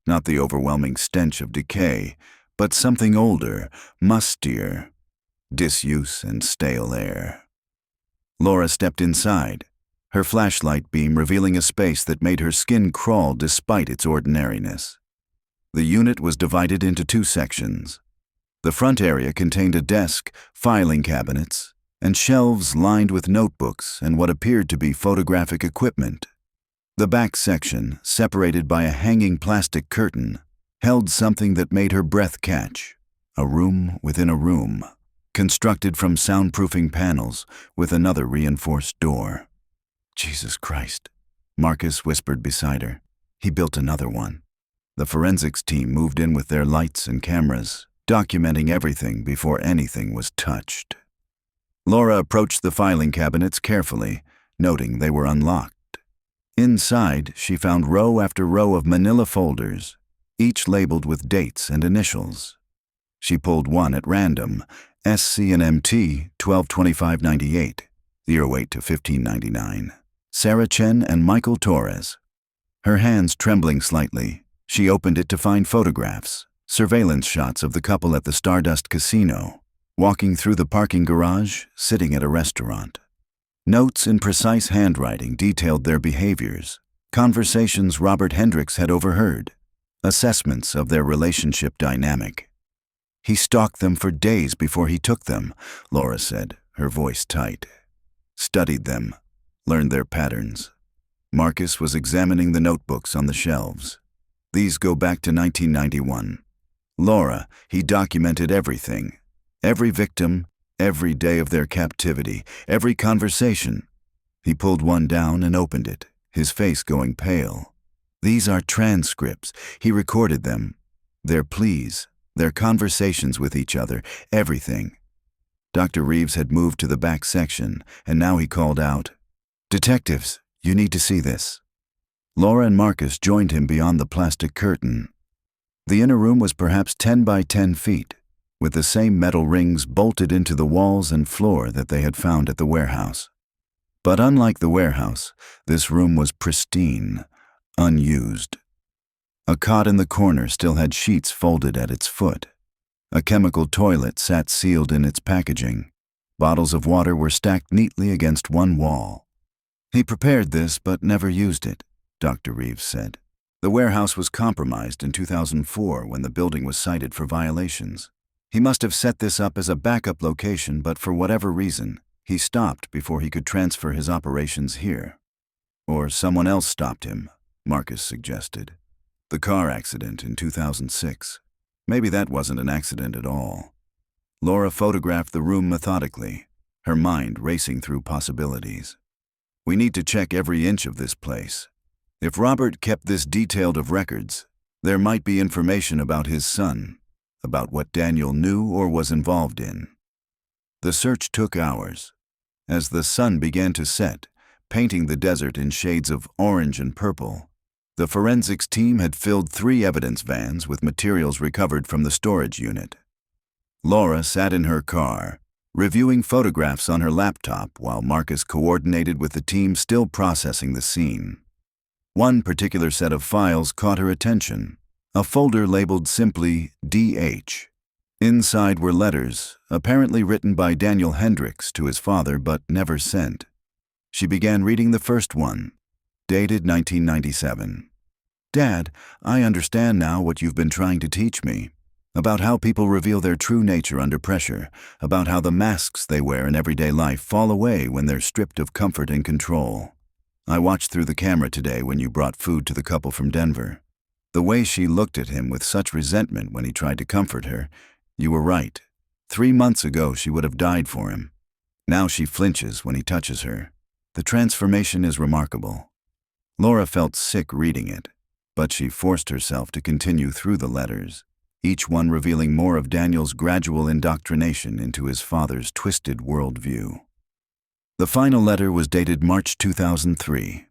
Not the overwhelming stench of decay, but something older, mustier, disuse and stale air. Laura stepped inside, her flashlight beam revealing a space that made her skin crawl despite its ordinariness. The unit was divided into two sections. The front area contained a desk, filing cabinets, and shelves lined with notebooks and what appeared to be photographic equipment. The back section, separated by a hanging plastic curtain, held something that made her breath catch. A room within a room, constructed from soundproofing panels with another reinforced door. "Jesus Christ," Marcus whispered beside her. "He built another one." The forensics team moved in with their lights and cameras, documenting everything before anything was touched. Laura approached the filing cabinets carefully, noting they were unlocked. Inside, she found row after row of manila folders, each labeled with dates and initials. She pulled one at random, SC&MT 122598, 08 to 1599. Sarah Chen and Michael Torres. Her hands trembling slightly, she opened it to find photographs, surveillance shots of the couple at the Stardust Casino, walking through the parking garage, sitting at a restaurant. Notes in precise handwriting detailed their behaviors, conversations Robert Hendricks had overheard, assessments of their relationship dynamic. "He stalked them for days before he took them," Laura said, her voice tight. "Studied them, learned their patterns." Marcus was examining the notebooks on the shelves. "These go back to 1991. Laura, he documented everything. Every victim, every day of their captivity, every conversation." He pulled one down and opened it, his face going pale. "These are transcripts. He recorded them. Their pleas, their conversations with each other, everything." Dr. Reeves had moved to the back section, and now he called out, "Detectives, you need to see this." Laura and Marcus joined him beyond the plastic curtain. The inner room was perhaps 10 by 10 feet, with the same metal rings bolted into the walls and floor that they had found at the warehouse. But unlike the warehouse, this room was pristine, unused. A cot in the corner still had sheets folded at its foot. A chemical toilet sat sealed in its packaging. Bottles of water were stacked neatly against one wall. "He prepared this but never used it," Dr. Reeves said. "The warehouse was compromised in 2004 when the building was cited for violations. He must have set this up as a backup location, but for whatever reason, he stopped before he could transfer his operations here." "Or someone else stopped him," Marcus suggested. "The car accident in 2006. Maybe that wasn't an accident at all. Laura photographed the room methodically, her mind racing through possibilities. We need to check every inch of this place. If Robert kept this detailed of records, there might be information about his son, about what Daniel knew or was involved in. The search took hours. As the sun began to set, painting the desert in shades of orange and purple, the forensics team had filled 3 evidence vans with materials recovered from the storage unit. Laura sat in her car, reviewing photographs on her laptop while Marcus coordinated with the team still processing the scene. One particular set of files caught her attention, a folder labeled simply DH. Inside were letters, apparently written by Daniel Hendricks to his father but never sent. She began reading the first one, dated 1997. "Dad, I understand now what you've been trying to teach me. About how people reveal their true nature under pressure, about how the masks they wear in everyday life fall away when they're stripped of comfort and control. I watched through the camera today when you brought food to the couple from Denver. The way she looked at him with such resentment when he tried to comfort her, you were right. 3 months ago she would have died for him. Now she flinches when he touches her. The transformation is remarkable." Laura felt sick reading it, but she forced herself to continue through the letters, each one revealing more of Daniel's gradual indoctrination into his father's twisted worldview. The final letter was dated March 2003.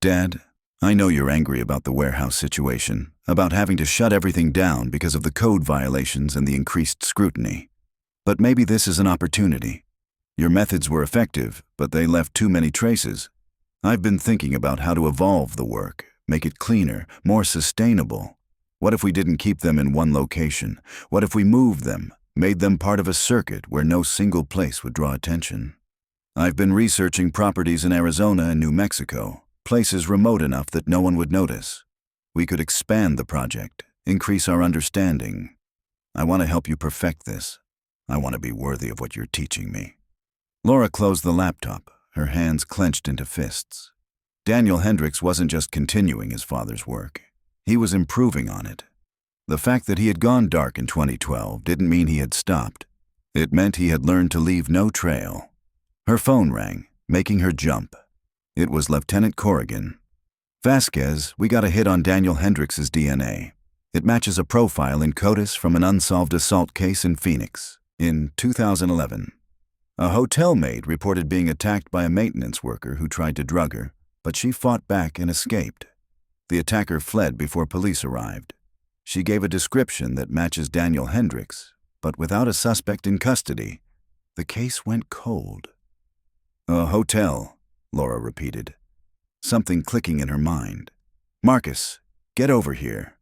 "Dad, I know you're angry about the warehouse situation, about having to shut everything down because of the code violations and the increased scrutiny. But maybe this is an opportunity. Your methods were effective, but they left too many traces. I've been thinking about how to evolve the work, make it cleaner, more sustainable. What if we didn't keep them in one location? What if we moved them, made them part of a circuit where no single place would draw attention? I've been researching properties in Arizona and New Mexico, places remote enough that no one would notice. We could expand the project, increase our understanding. I want to help you perfect this. I want to be worthy of what you're teaching me." Laura closed the laptop, her hands clenched into fists. Daniel Hendricks wasn't just continuing his father's work. He was improving on it. The fact that he had gone dark in 2012 didn't mean he had stopped. It meant he had learned to leave no trail. Her phone rang, making her jump. It was Lieutenant Corrigan. "Vasquez, we got a hit on Daniel Hendricks' DNA. It matches a profile in CODIS from an unsolved assault case in Phoenix in 2011. A hotel maid reported being attacked by a maintenance worker who tried to drug her, but she fought back and escaped. The attacker fled before police arrived. She gave a description that matches Daniel Hendricks, but without a suspect in custody, the case went cold." "A hotel," Laura repeated, something clicking in her mind. "Marcus, get over here."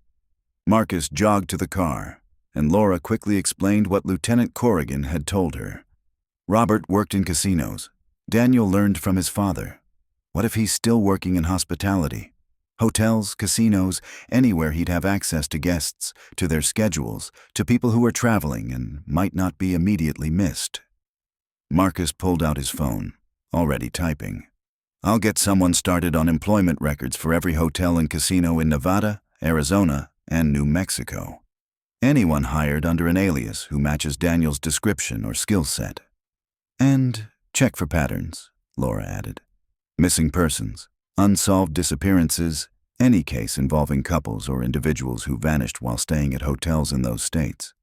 Marcus jogged to the car, and Laura quickly explained what Lieutenant Corrigan had told her. Robert worked in casinos. Daniel learned from his father. What if he's still working in hospitality? Hotels, casinos, anywhere he'd have access to guests, to their schedules, to people who were traveling and might not be immediately missed. Marcus pulled out his phone, already typing. "I'll get someone started on employment records for every hotel and casino in Nevada, Arizona, and New Mexico. Anyone hired under an alias who matches Daniel's description or skill set. And check for patterns," Laura added. "Missing persons, unsolved disappearances, any case involving couples or individuals who vanished while staying at hotels in those states.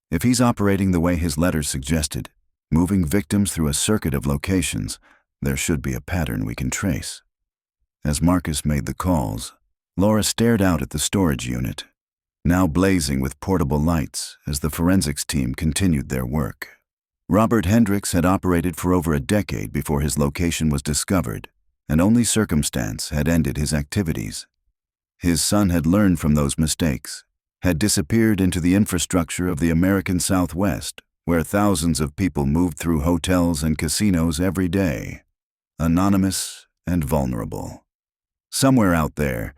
If he's operating the way his letters suggested, moving victims through a circuit of locations, there should be a pattern we can trace." As Marcus made the calls, Laura stared out at the storage unit, now blazing with portable lights as the forensics team continued their work. Robert Hendricks had operated for over a decade before his location was discovered, and only circumstance had ended his activities. His son had learned from those mistakes, had disappeared into the infrastructure of the American Southwest, where thousands of people moved through hotels and casinos every day, anonymous and vulnerable. Somewhere out there,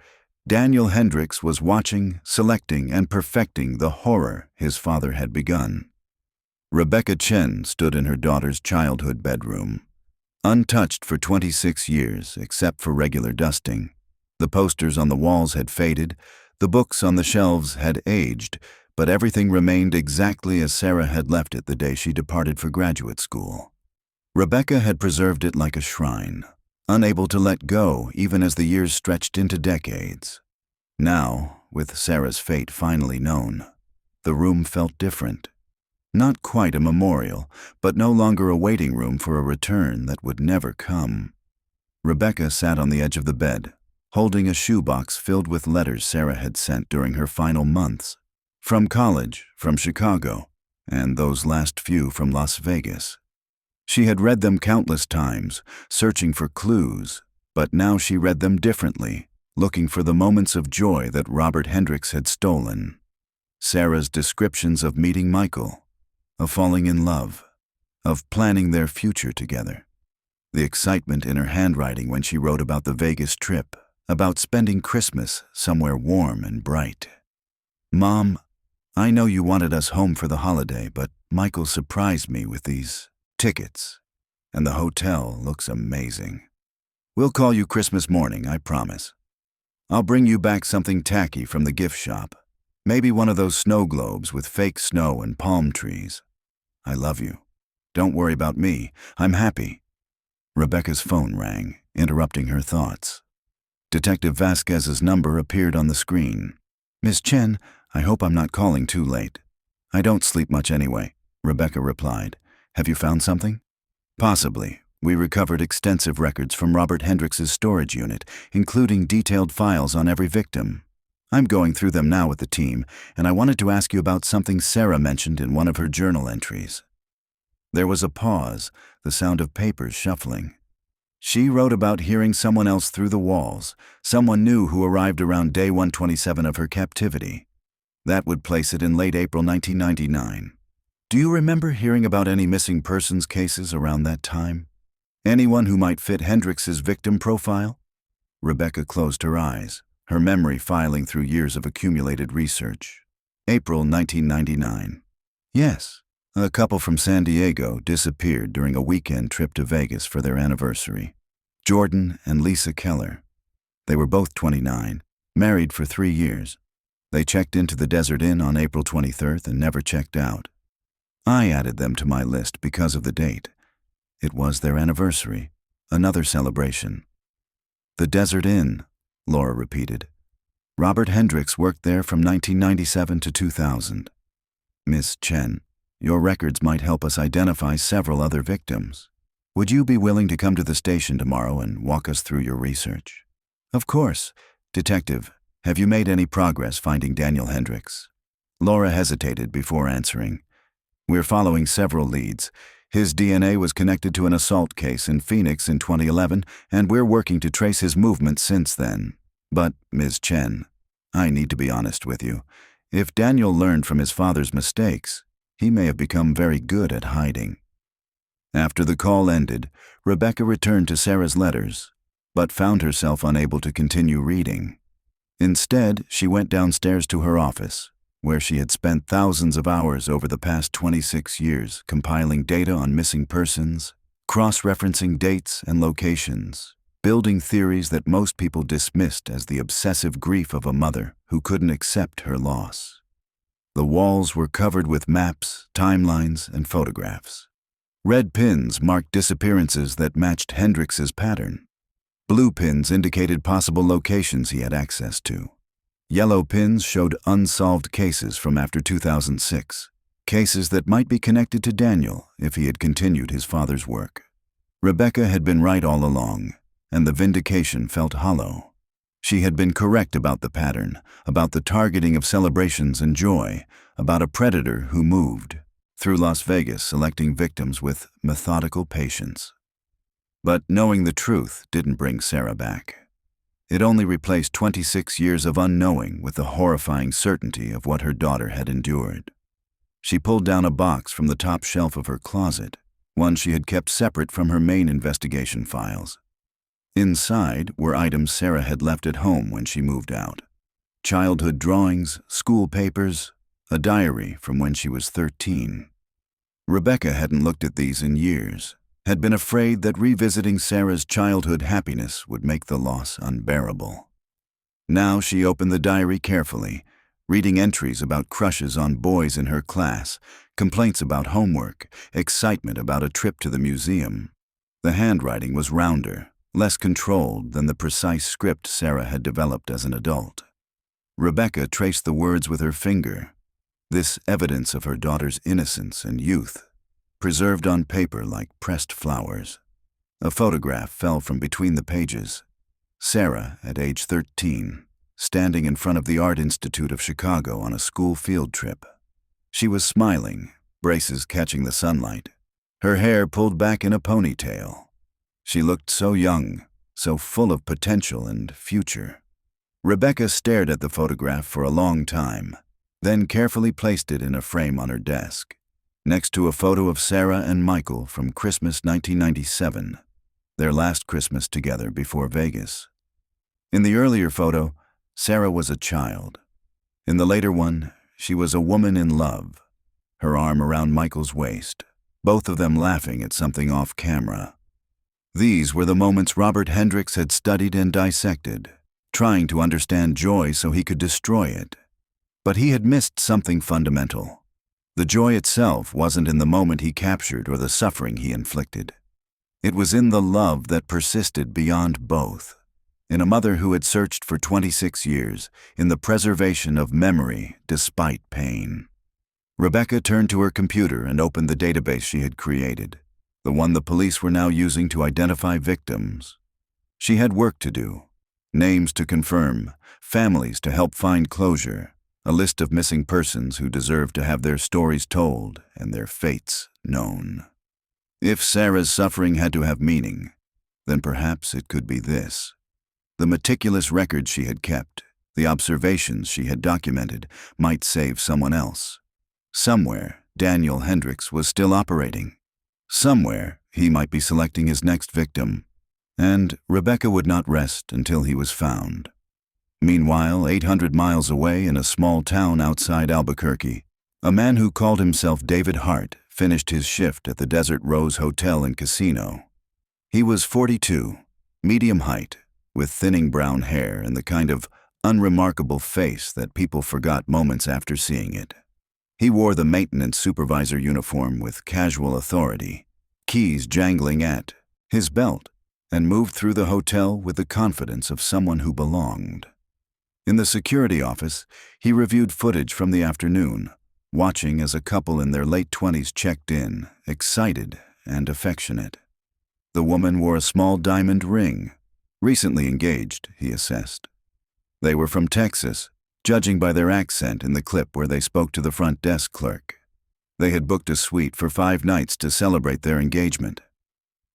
Daniel Hendricks was watching, selecting, and perfecting the horror his father had begun. Rebecca Chen stood in her daughter's childhood bedroom, untouched for 26 years except for regular dusting. The posters on the walls had faded, the books on the shelves had aged, but everything remained exactly as Sarah had left it the day she departed for graduate school. Rebecca had preserved it like a shrine, unable to let go even as the years stretched into decades. Now, with Sarah's fate finally known, the room felt different. Not quite a memorial, but no longer a waiting room for a return that would never come. Rebecca sat on the edge of the bed, holding a shoebox filled with letters Sarah had sent during her final months. From college, from Chicago, and those last few from Las Vegas. She had read them countless times, searching for clues, but now she read them differently, looking for the moments of joy that Robert Hendricks had stolen. Sarah's descriptions of meeting Michael, of falling in love, of planning their future together. The excitement in her handwriting when she wrote about the Vegas trip, about spending Christmas somewhere warm and bright. "Mom, I know you wanted us home for the holiday, but Michael surprised me with these tickets, and the hotel looks amazing. We'll call you Christmas morning, I promise. I'll bring you back something tacky from the gift shop, maybe one of those snow globes with fake snow and palm trees. I love you. Don't worry about me. I'm happy." Rebecca's phone rang, interrupting her thoughts. Detective Vasquez's number appeared on the screen. "Miss Chen, I hope I'm not calling too late." "I don't sleep much anyway," Rebecca replied. "Have you found something?" "Possibly. We recovered extensive records from Robert Hendricks's storage unit, including detailed files on every victim. I'm going through them now with the team, and I wanted to ask you about something Sarah mentioned in one of her journal entries." There was a pause, the sound of papers shuffling. She wrote about hearing someone else through the walls, someone new who arrived around day 127 of her captivity. That would place it in late April 1999. Do you remember hearing about any missing persons cases around that time? Anyone who might fit Hendricks's victim profile? Rebecca closed her eyes, her memory filing through years of accumulated research. April 1999. Yes, a couple from San Diego disappeared during a weekend trip to Vegas for their anniversary. Jordan and Lisa Keller. They were both 29, married for 3 years. They checked into the Desert Inn on April 23rd and never checked out. I added them to my list because of the date. It was their anniversary, another celebration. "The Desert Inn," Laura repeated. "Robert Hendricks worked there from 1997 to 2000. Miss Chen, your records might help us identify several other victims. Would you be willing to come to the station tomorrow and walk us through your research?" "Of course. Detective, have you made any progress finding Daniel Hendricks?" Laura hesitated before answering. "We're following several leads. His DNA was connected to an assault case in Phoenix in 2011, and we're working to trace his movements since then. But, Ms. Chen, I need to be honest with you. If Daniel learned from his father's mistakes, he may have become very good at hiding." After the call ended, Rebecca returned to Sarah's letters, but found herself unable to continue reading. Instead, she went downstairs to her office, where she had spent thousands of hours over the past 26 years compiling data on missing persons, cross-referencing dates and locations, building theories that most people dismissed as the obsessive grief of a mother who couldn't accept her loss. The walls were covered with maps, timelines, and photographs. Red pins marked disappearances that matched Hendricks's pattern. Blue pins indicated possible locations he had access to. Yellow pins showed unsolved cases from after 2006, cases that might be connected to Daniel if he had continued his father's work. Rebecca had been right all along, and the vindication felt hollow. She had been correct about the pattern, about the targeting of celebrations and joy, about a predator who moved through Las Vegas, selecting victims with methodical patience. But knowing the truth didn't bring Sarah back. It only replaced 26 years of unknowing with the horrifying certainty of what her daughter had endured. She pulled down a box from the top shelf of her closet, one she had kept separate from her main investigation files. Inside were items Sarah had left at home when she moved out. Childhood drawings, school papers, a diary from when she was 13. Rebecca hadn't looked at these in years, had been afraid that revisiting Sarah's childhood happiness would make the loss unbearable. Now she opened the diary carefully, reading entries about crushes on boys in her class, complaints about homework, excitement about a trip to the museum. The handwriting was rounder, less controlled than the precise script Sarah had developed as an adult. Rebecca traced the words with her finger, this evidence of her daughter's innocence and youth, preserved on paper like pressed flowers. A photograph fell from between the pages. Sarah, at age 13, standing in front of the Art Institute of Chicago on a school field trip. She was smiling, braces catching the sunlight, her hair pulled back in a ponytail. She looked so young, so full of potential and future. Rebecca stared at the photograph for a long time, then carefully placed it in a frame on her desk, next to a photo of Sarah and Michael from Christmas 1997, their last Christmas together before Vegas. In the earlier photo, Sarah was a child. In the later one, she was a woman in love, her arm around Michael's waist, both of them laughing at something off camera. These were the moments Robert Hendricks had studied and dissected, trying to understand joy so he could destroy it. But he had missed something fundamental. The joy itself wasn't in the moment he captured or the suffering he inflicted. It was in the love that persisted beyond both, in a mother who had searched for 26 years, in the preservation of memory despite pain. Rebecca turned to her computer and opened the database she had created, the one the police were now using to identify victims. She had work to do, names to confirm, families to help find closure, a list of missing persons who deserved to have their stories told and their fates known. If Sarah's suffering had to have meaning, then perhaps it could be this. The meticulous records she had kept, the observations she had documented, might save someone else. Somewhere, Daniel Hendricks was still operating. Somewhere, he might be selecting his next victim. And Rebecca would not rest until he was found. Meanwhile, 800 miles away in a small town outside Albuquerque, a man who called himself David Hart finished his shift at the Desert Rose Hotel and Casino. He was 42, medium height, with thinning brown hair and the kind of unremarkable face that people forgot moments after seeing it. He wore the maintenance supervisor uniform with casual authority, keys jangling at his belt, and moved through the hotel with the confidence of someone who belonged. In the security office, he reviewed footage from the afternoon, watching as a couple in their late 20s checked in, excited and affectionate. The woman wore a small diamond ring. Recently engaged, he assessed. They were from Texas, judging by their accent in the clip where they spoke to the front desk clerk. They had booked a suite for 5 nights to celebrate their engagement.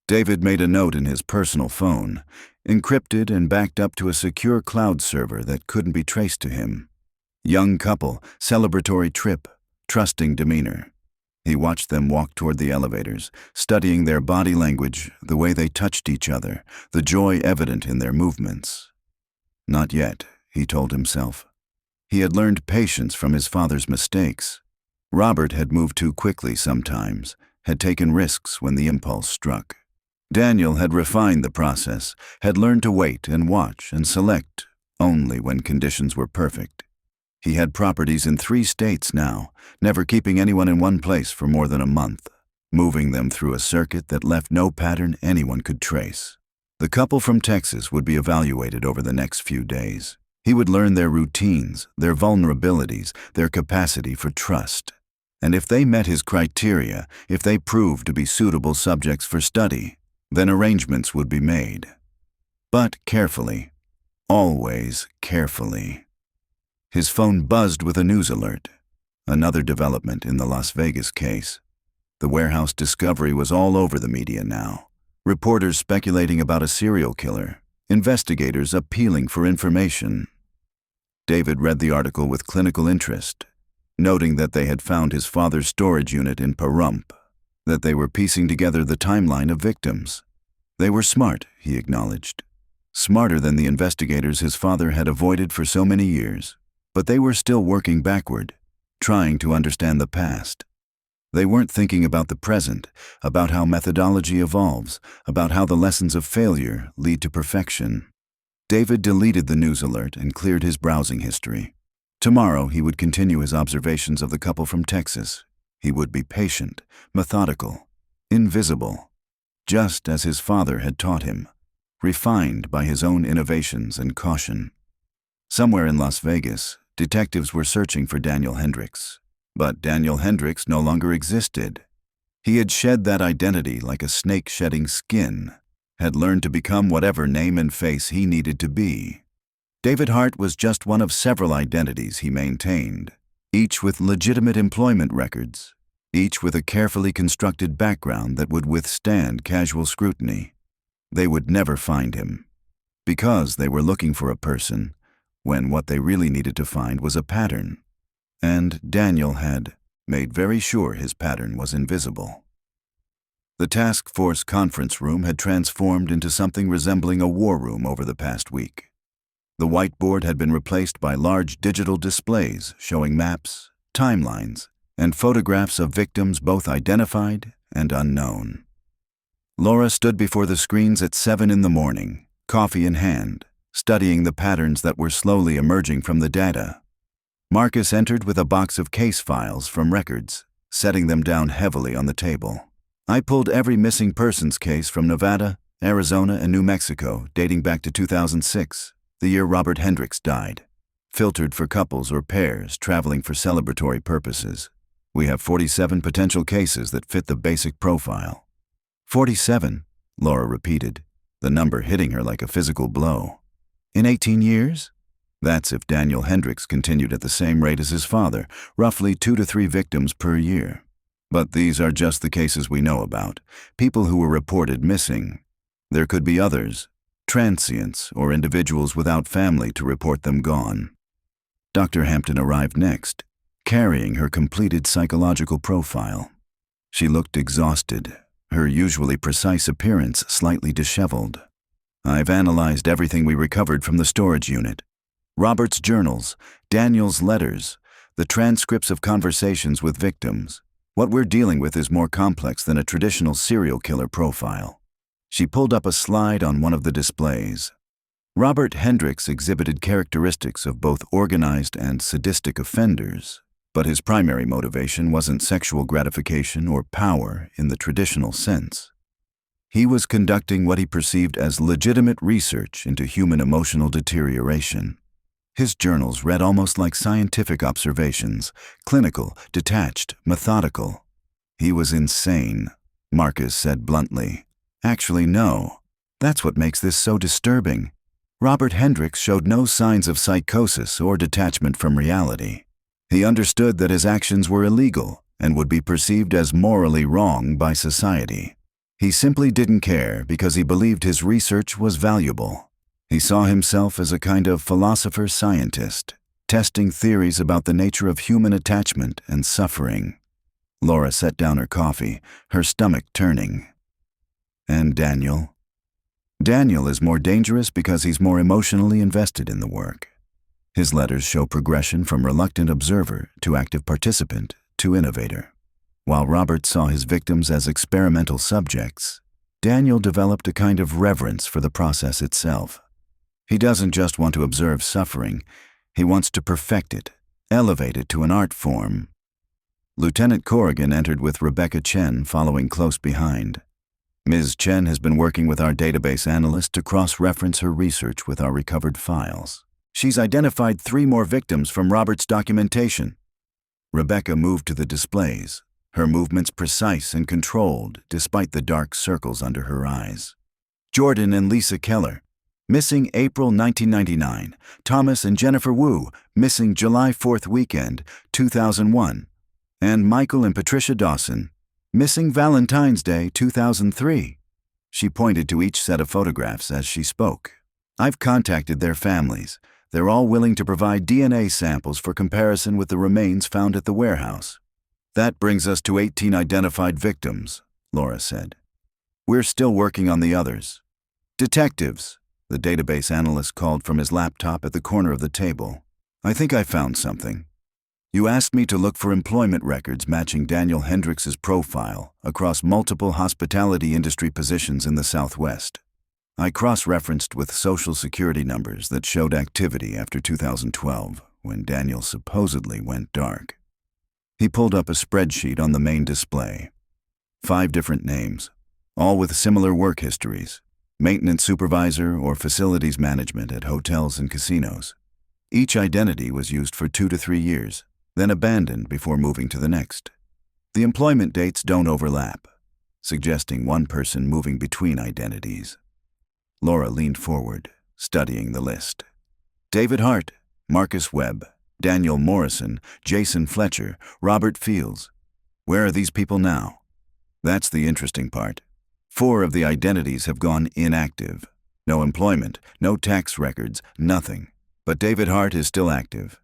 David made a note in his personal phone, encrypted and backed up to a secure cloud server that couldn't be traced to him. Young couple, celebratory trip, trusting demeanor. He watched them walk toward the elevators, studying their body language, the way they touched each other, the joy evident in their movements. Not yet, he told himself. He had learned patience from his father's mistakes. Robert had moved too quickly sometimes, had taken risks when the impulse struck. Daniel had refined the process, had learned to wait and watch and select only when conditions were perfect. He had properties in 3 states now, never keeping anyone in one place for more than a month, moving them through a circuit that left no pattern anyone could trace. The couple from Texas would be evaluated over the next few days. He would learn their routines, their vulnerabilities, their capacity for trust. And if they met his criteria, if they proved to be suitable subjects for study, then arrangements would be made. But carefully, always carefully. His phone buzzed with a news alert. Another development in the Las Vegas case. The warehouse discovery was all over the media now. Reporters speculating about a serial killer. Investigators appealing for information. David read the article with clinical interest, noting that they had found his father's storage unit in Pahrump, that they were piecing together the timeline of victims. They were smart, he acknowledged. Smarter than the investigators his father had avoided for so many years. But they were still working backward, trying to understand the past. They weren't thinking about the present, about how methodology evolves, about how the lessons of failure lead to perfection. David deleted the news alert and cleared his browsing history. Tomorrow he would continue his observations of the couple from Texas. He would be patient, methodical, invisible, just as his father had taught him, refined by his own innovations and caution. Somewhere in Las Vegas, detectives were searching for Daniel Hendricks. But Daniel Hendricks no longer existed. He had shed that identity like a snake shedding skin, had learned to become whatever name and face he needed to be. David Hart was just one of several identities he maintained, each with legitimate employment records, each with a carefully constructed background that would withstand casual scrutiny. They would never find him, because they were looking for a person, when what they really needed to find was a pattern. And Daniel had made very sure his pattern was invisible. The task force conference room had transformed into something resembling a war room over the past week. The whiteboard had been replaced by large digital displays showing maps, timelines, and photographs of victims both identified and unknown. Laura stood before the screens at 7 in the morning, coffee in hand, studying the patterns that were slowly emerging from the data. Marcus entered with a box of case files from records, setting them down heavily on the table. I pulled every missing persons case from Nevada, Arizona, and New Mexico dating back to 2006, the year Robert Hendricks died. Filtered for couples or pairs traveling for celebratory purposes. We have 47 potential cases that fit the basic profile. 47, Laura repeated, the number hitting her like a physical blow. In 18 years? That's if Daniel Hendricks continued at the same rate as his father, roughly 2 to 3 victims per year. But these are just the cases we know about, people who were reported missing. There could be others, transients or individuals without family to report them gone. Dr. Hampton arrived next, carrying her completed psychological profile. She looked exhausted, her usually precise appearance slightly disheveled. I've analyzed everything we recovered from the storage unit. Robert's journals, Daniel's letters, the transcripts of conversations with victims. What we're dealing with is more complex than a traditional serial killer profile. She pulled up a slide on one of the displays. Robert Hendricks exhibited characteristics of both organized and sadistic offenders, but his primary motivation wasn't sexual gratification or power in the traditional sense. He was conducting what he perceived as legitimate research into human emotional deterioration. His journals read almost like scientific observations, clinical, detached, methodical. He was insane, Marcus said bluntly. Actually, no. That's what makes this so disturbing. Robert Hendricks showed no signs of psychosis or detachment from reality. He understood that his actions were illegal and would be perceived as morally wrong by society. He simply didn't care because he believed his research was valuable. He saw himself as a kind of philosopher-scientist, testing theories about the nature of human attachment and suffering. Laura set down her coffee, her stomach turning. And Daniel? Daniel is more dangerous because he's more emotionally invested in the work. His letters show progression from reluctant observer to active participant to innovator. While Robert saw his victims as experimental subjects, Daniel developed a kind of reverence for the process itself. He doesn't just want to observe suffering, he wants to perfect it, elevate it to an art form. Lieutenant Corrigan entered with Rebecca Chen following close behind. Ms. Chen has been working with our database analyst to cross-reference her research with our recovered files. She's identified 3 more victims from Robert's documentation. Rebecca moved to the displays, her movements precise and controlled despite the dark circles under her eyes. Jordan and Lisa Keller, missing April 1999. Thomas and Jennifer Wu, missing July 4th weekend, 2001. And Michael and Patricia Dawson, missing Valentine's Day, 2003. She pointed to each set of photographs as she spoke. I've contacted their families. They're all willing to provide DNA samples for comparison with the remains found at the warehouse. That brings us to 18 identified victims, Laura said. We're still working on the others. Detectives, the database analyst called from his laptop at the corner of the table. I think I found something. You asked me to look for employment records matching Daniel Hendricks' profile across multiple hospitality industry positions in the Southwest. I cross-referenced with Social Security numbers that showed activity after 2012, when Daniel supposedly went dark. He pulled up a spreadsheet on the main display. 5 different names, all with similar work histories: maintenance supervisor or facilities management at hotels and casinos. Each identity was used for 2 to 3 years, then abandoned before moving to the next. The employment dates don't overlap, suggesting one person moving between identities. Laura leaned forward, studying the list. David Hart, Marcus Webb, Daniel Morrison, Jason Fletcher, Robert Fields. Where are these people now? That's the interesting part. 4 of the identities have gone inactive. No employment, no tax records, nothing. But David Hart is still active.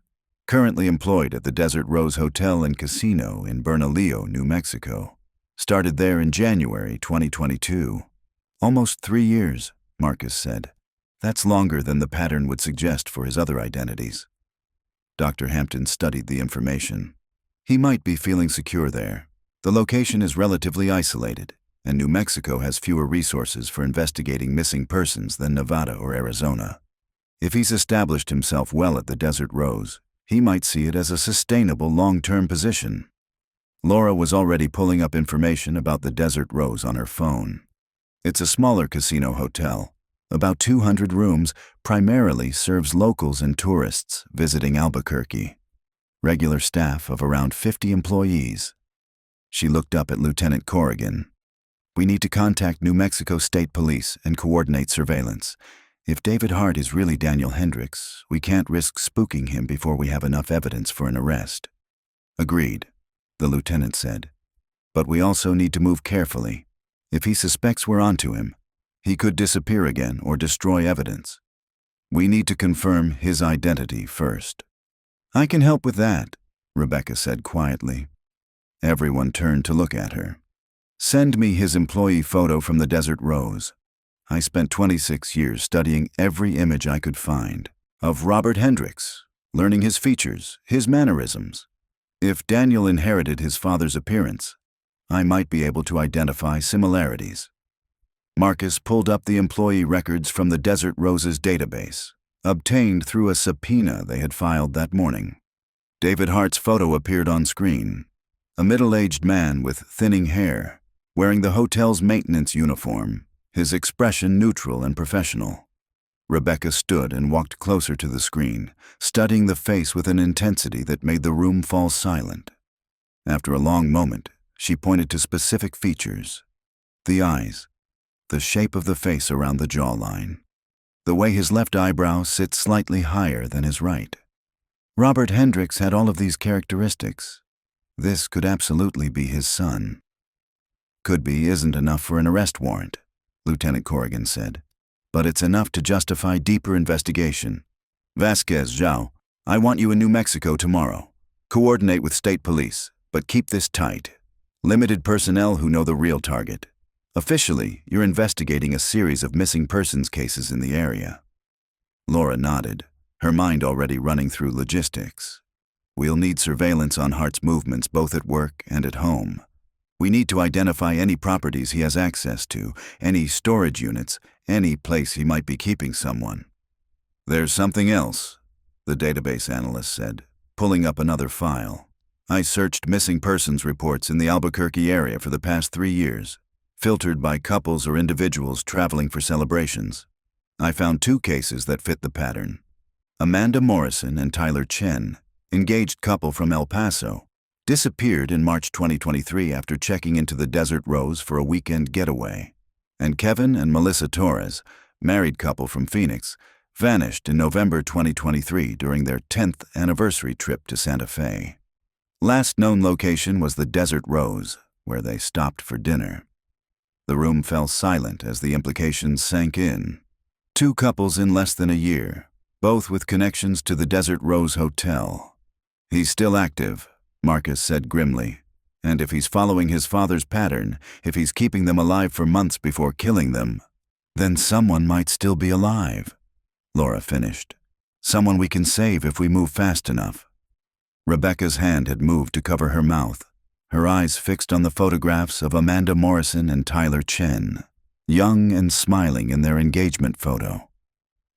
Currently employed at the Desert Rose Hotel and Casino in Bernalillo, New Mexico. Started there in January 2022. Almost 3 years, Marcus said. That's longer than the pattern would suggest for his other identities. Dr. Hampton studied the information. He might be feeling secure there. The location is relatively isolated, and New Mexico has fewer resources for investigating missing persons than Nevada or Arizona. If he's established himself well at the Desert Rose, he might see it as a sustainable long-term position. Laura was already pulling up information about the Desert Rose on her phone. It's a smaller casino hotel. About 200 rooms, primarily serves locals and tourists visiting Albuquerque. Regular staff of around 50 employees. She looked up at Lieutenant Corrigan. We need to contact New Mexico State Police and coordinate surveillance. If David Hart is really Daniel Hendricks, we can't risk spooking him before we have enough evidence for an arrest. Agreed, the lieutenant said. But we also need to move carefully. If he suspects we're onto him, he could disappear again or destroy evidence. We need to confirm his identity first. I can help with that, Rebecca said quietly. Everyone turned to look at her. Send me his employee photo from the Desert Rose. I spent 26 years studying every image I could find of Robert Hendricks, learning his features, his mannerisms. If Daniel inherited his father's appearance, I might be able to identify similarities. Marcus pulled up the employee records from the Desert Rose's database, obtained through a subpoena they had filed that morning. David Hart's photo appeared on screen. A middle-aged man with thinning hair, wearing the hotel's maintenance uniform, his expression neutral and professional. Rebecca stood and walked closer to the screen, studying the face with an intensity that made the room fall silent. After a long moment, she pointed to specific features. The eyes, the shape of the face around the jawline, the way his left eyebrow sits slightly higher than his right. Robert Hendricks had all of these characteristics. This could absolutely be his son. Could be isn't enough for an arrest warrant, Lieutenant Corrigan said. But it's enough to justify deeper investigation. Vasquez, Zhao, I want you in New Mexico tomorrow. Coordinate with state police, but keep this tight. Limited personnel who know the real target. Officially, you're investigating a series of missing persons cases in the area. Laura nodded, her mind already running through logistics. We'll need surveillance on Hart's movements both at work and at home. We need to identify any properties he has access to, any storage units, any place he might be keeping someone. There's something else, the database analyst said, pulling up another file. I searched missing persons reports in the Albuquerque area for the past 3 years, filtered by couples or individuals traveling for celebrations. I found 2 cases that fit the pattern. Amanda Morrison and Tyler Chen, engaged couple from El Paso, disappeared in March 2023 after checking into the Desert Rose for a weekend getaway. And Kevin and Melissa Torres, married couple from Phoenix, vanished in November 2023 during their 10th anniversary trip to Santa Fe. Last known location was the Desert Rose, where they stopped for dinner. The room fell silent as the implications sank in. 2 couples in less than a year, both with connections to the Desert Rose Hotel. He's still active, Marcus said grimly. And if he's following his father's pattern, if he's keeping them alive for months before killing them, then someone might still be alive, Laura finished. Someone we can save if we move fast enough. Rebecca's hand had moved to cover her mouth, her eyes fixed on the photographs of Amanda Morrison and Tyler Chen, young and smiling in their engagement photo.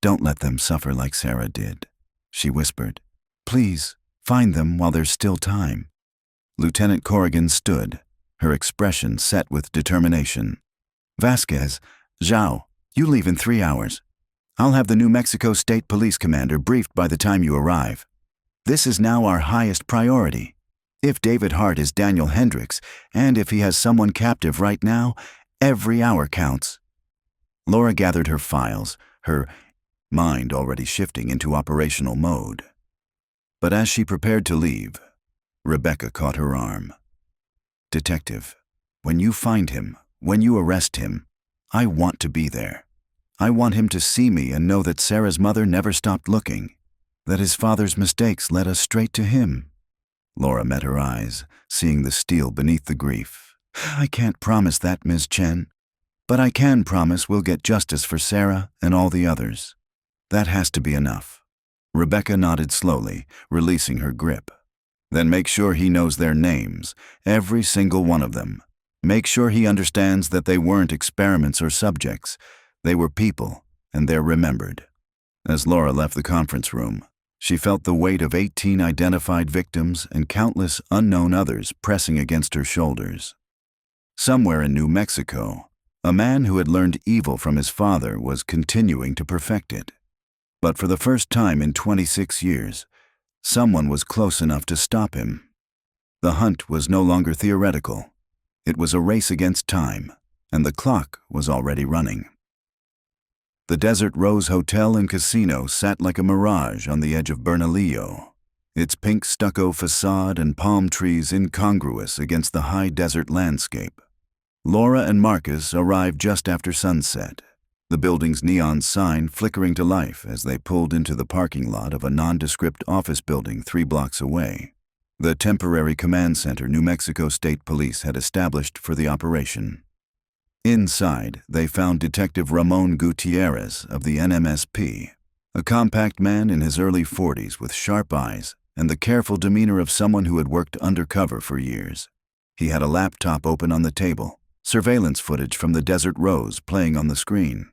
Don't let them suffer like Sarah did, she whispered. Please, find them while there's still time. Lieutenant Corrigan stood, her expression set with determination. Vasquez, Zhao, you leave in 3 hours. I'll have the New Mexico State Police Commander briefed by the time you arrive. This is now our highest priority. If David Hart is Daniel Hendricks, and if he has someone captive right now, every hour counts. Laura gathered her files, her mind already shifting into operational mode. But as she prepared to leave, Rebecca caught her arm. Detective, when you find him, when you arrest him, I want to be there. I want him to see me and know that Sarah's mother never stopped looking, that his father's mistakes led us straight to him. Laura met her eyes, seeing the steel beneath the grief. I can't promise that, Ms. Chen, but I can promise we'll get justice for Sarah and all the others. That has to be enough. Rebecca nodded slowly, releasing her grip. Then make sure he knows their names, every single one of them. Make sure he understands that they weren't experiments or subjects. They were people, and they're remembered. As Laura left the conference room, she felt the weight of 18 identified victims and countless unknown others pressing against her shoulders. Somewhere in New Mexico, a man who had learned evil from his father was continuing to perfect it. But for the first time in 26 years, someone was close enough to stop him. The hunt was no longer theoretical. It was a race against time, and the clock was already running. The Desert Rose Hotel and Casino sat like a mirage on the edge of Bernalillo, its pink stucco facade and palm trees incongruous against the high desert landscape. Laura and Marcus arrived just after sunset, the building's neon sign flickering to life as they pulled into the parking lot of a nondescript office building 3 blocks away, the temporary command center New Mexico State Police had established for the operation. Inside, they found Detective Ramon Gutierrez of the NMSP, a compact man in his early 40s with sharp eyes and the careful demeanor of someone who had worked undercover for years. He had a laptop open on the table, surveillance footage from the Desert Rose playing on the screen.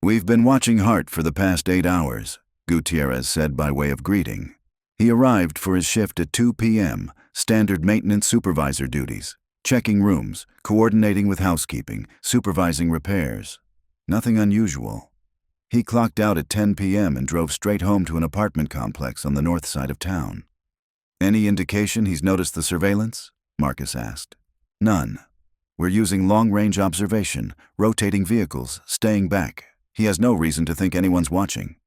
We've been watching Hart for the past 8 hours, Gutierrez said by way of greeting. He arrived for his shift at 2 p.m., standard maintenance supervisor duties, checking rooms, coordinating with housekeeping, supervising repairs. Nothing unusual. He clocked out at 10 p.m. and drove straight home to an apartment complex on the north side of town. Any indication he's noticed the surveillance? Marcus asked. None. We're using long-range observation, rotating vehicles, staying back. He has no reason to think anyone's watching.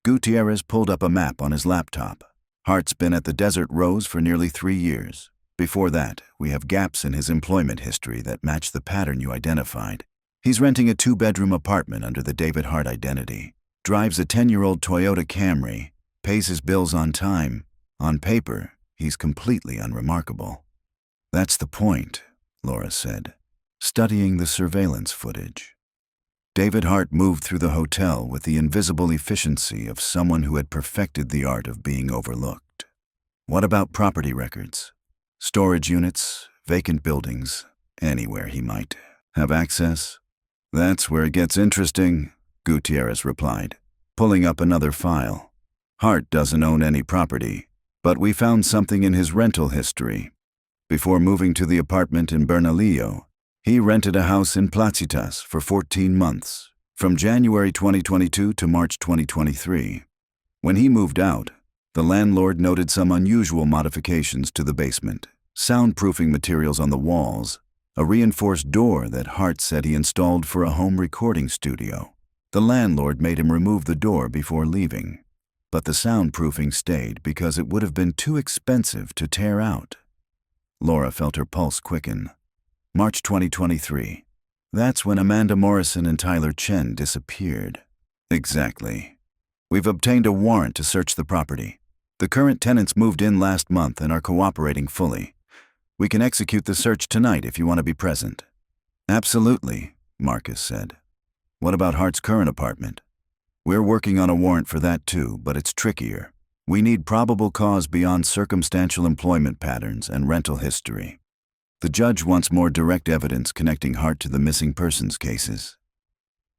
Gutierrez pulled up a map on his laptop. Hart's been at the Desert Rose for nearly 3 years. Before that, we have gaps in his employment history that match the pattern you identified. He's renting a 2-bedroom apartment under the David Hart identity, drives a 10-year-old Toyota Camry, pays his bills on time. On paper, he's completely unremarkable. That's the point, Laura said, studying the surveillance footage. David Hart moved through the hotel with the invisible efficiency of someone who had perfected the art of being overlooked. What about property records? Storage units, vacant buildings, anywhere he might have access? That's where it gets interesting, Gutierrez replied, pulling up another file. Hart doesn't own any property, but we found something in his rental history. Before moving to the apartment in Bernalillo, he rented a house in Placitas for 14 months, from January 2022 to March 2023. When he moved out, the landlord noted some unusual modifications to the basement, soundproofing materials on the walls, a reinforced door that Hart said he installed for a home recording studio. The landlord made him remove the door before leaving, but the soundproofing stayed because it would have been too expensive to tear out. Laura felt her pulse quicken. March 2023. That's when Amanda Morrison and Tyler Chen disappeared. Exactly. We've obtained a warrant to search the property. The current tenants moved in last month and are cooperating fully. We can execute the search tonight if you want to be present. Absolutely, Marcus said. What about Hart's current apartment? We're working on a warrant for that too, but it's trickier. We need probable cause beyond circumstantial employment patterns and rental history. The judge wants more direct evidence connecting Hart to the missing persons cases.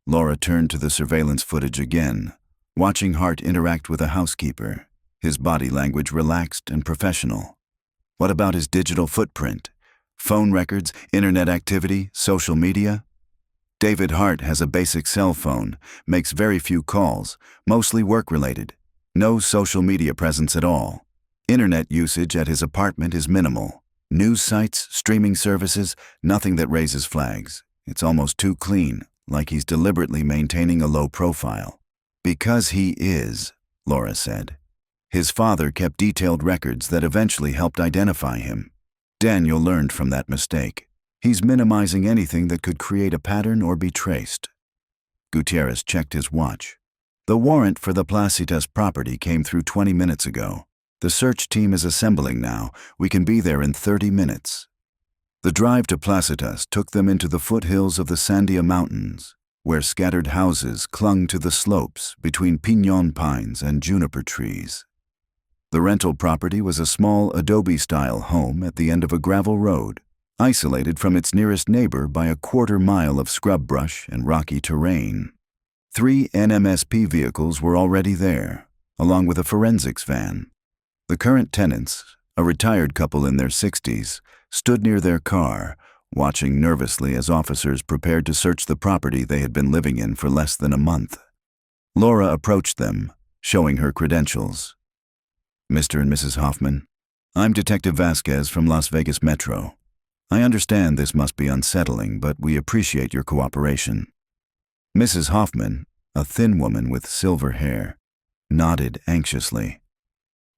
Laura turned to the surveillance footage again, watching Hart interact with a housekeeper, his body language relaxed and professional. What about his digital footprint? Phone records, internet activity, social media? David Hart has a basic cell phone, makes very few calls, mostly work-related. No social media presence at all. Internet usage at his apartment is minimal. News sites, streaming services, nothing that raises flags. It's almost too clean, like he's deliberately maintaining a low profile. Because he is, Laura said. His father kept detailed records that eventually helped identify him. Daniel learned from that mistake. He's minimizing anything that could create a pattern or be traced. Gutierrez checked his watch. The warrant for the Placitas property came through 20 minutes ago. The search team is assembling now. We can be there in 30 minutes. The drive to Placitas took them into the foothills of the Sandia Mountains, where scattered houses clung to the slopes between piñon pines and juniper trees. The rental property was a small adobe-style home at the end of a gravel road, isolated from its nearest neighbor by a quarter-mile of scrub brush and rocky terrain. 3 NMSP vehicles were already there, along with a forensics van. The current tenants, a retired couple in their 60s, stood near their car, watching nervously as officers prepared to search the property they had been living in for less than a month. Laura approached them, showing her credentials. Mr. and Mrs. Hoffman, I'm Detective Vasquez from Las Vegas Metro. I understand this must be unsettling, but we appreciate your cooperation. Mrs. Hoffman, a thin woman with silver hair, nodded anxiously.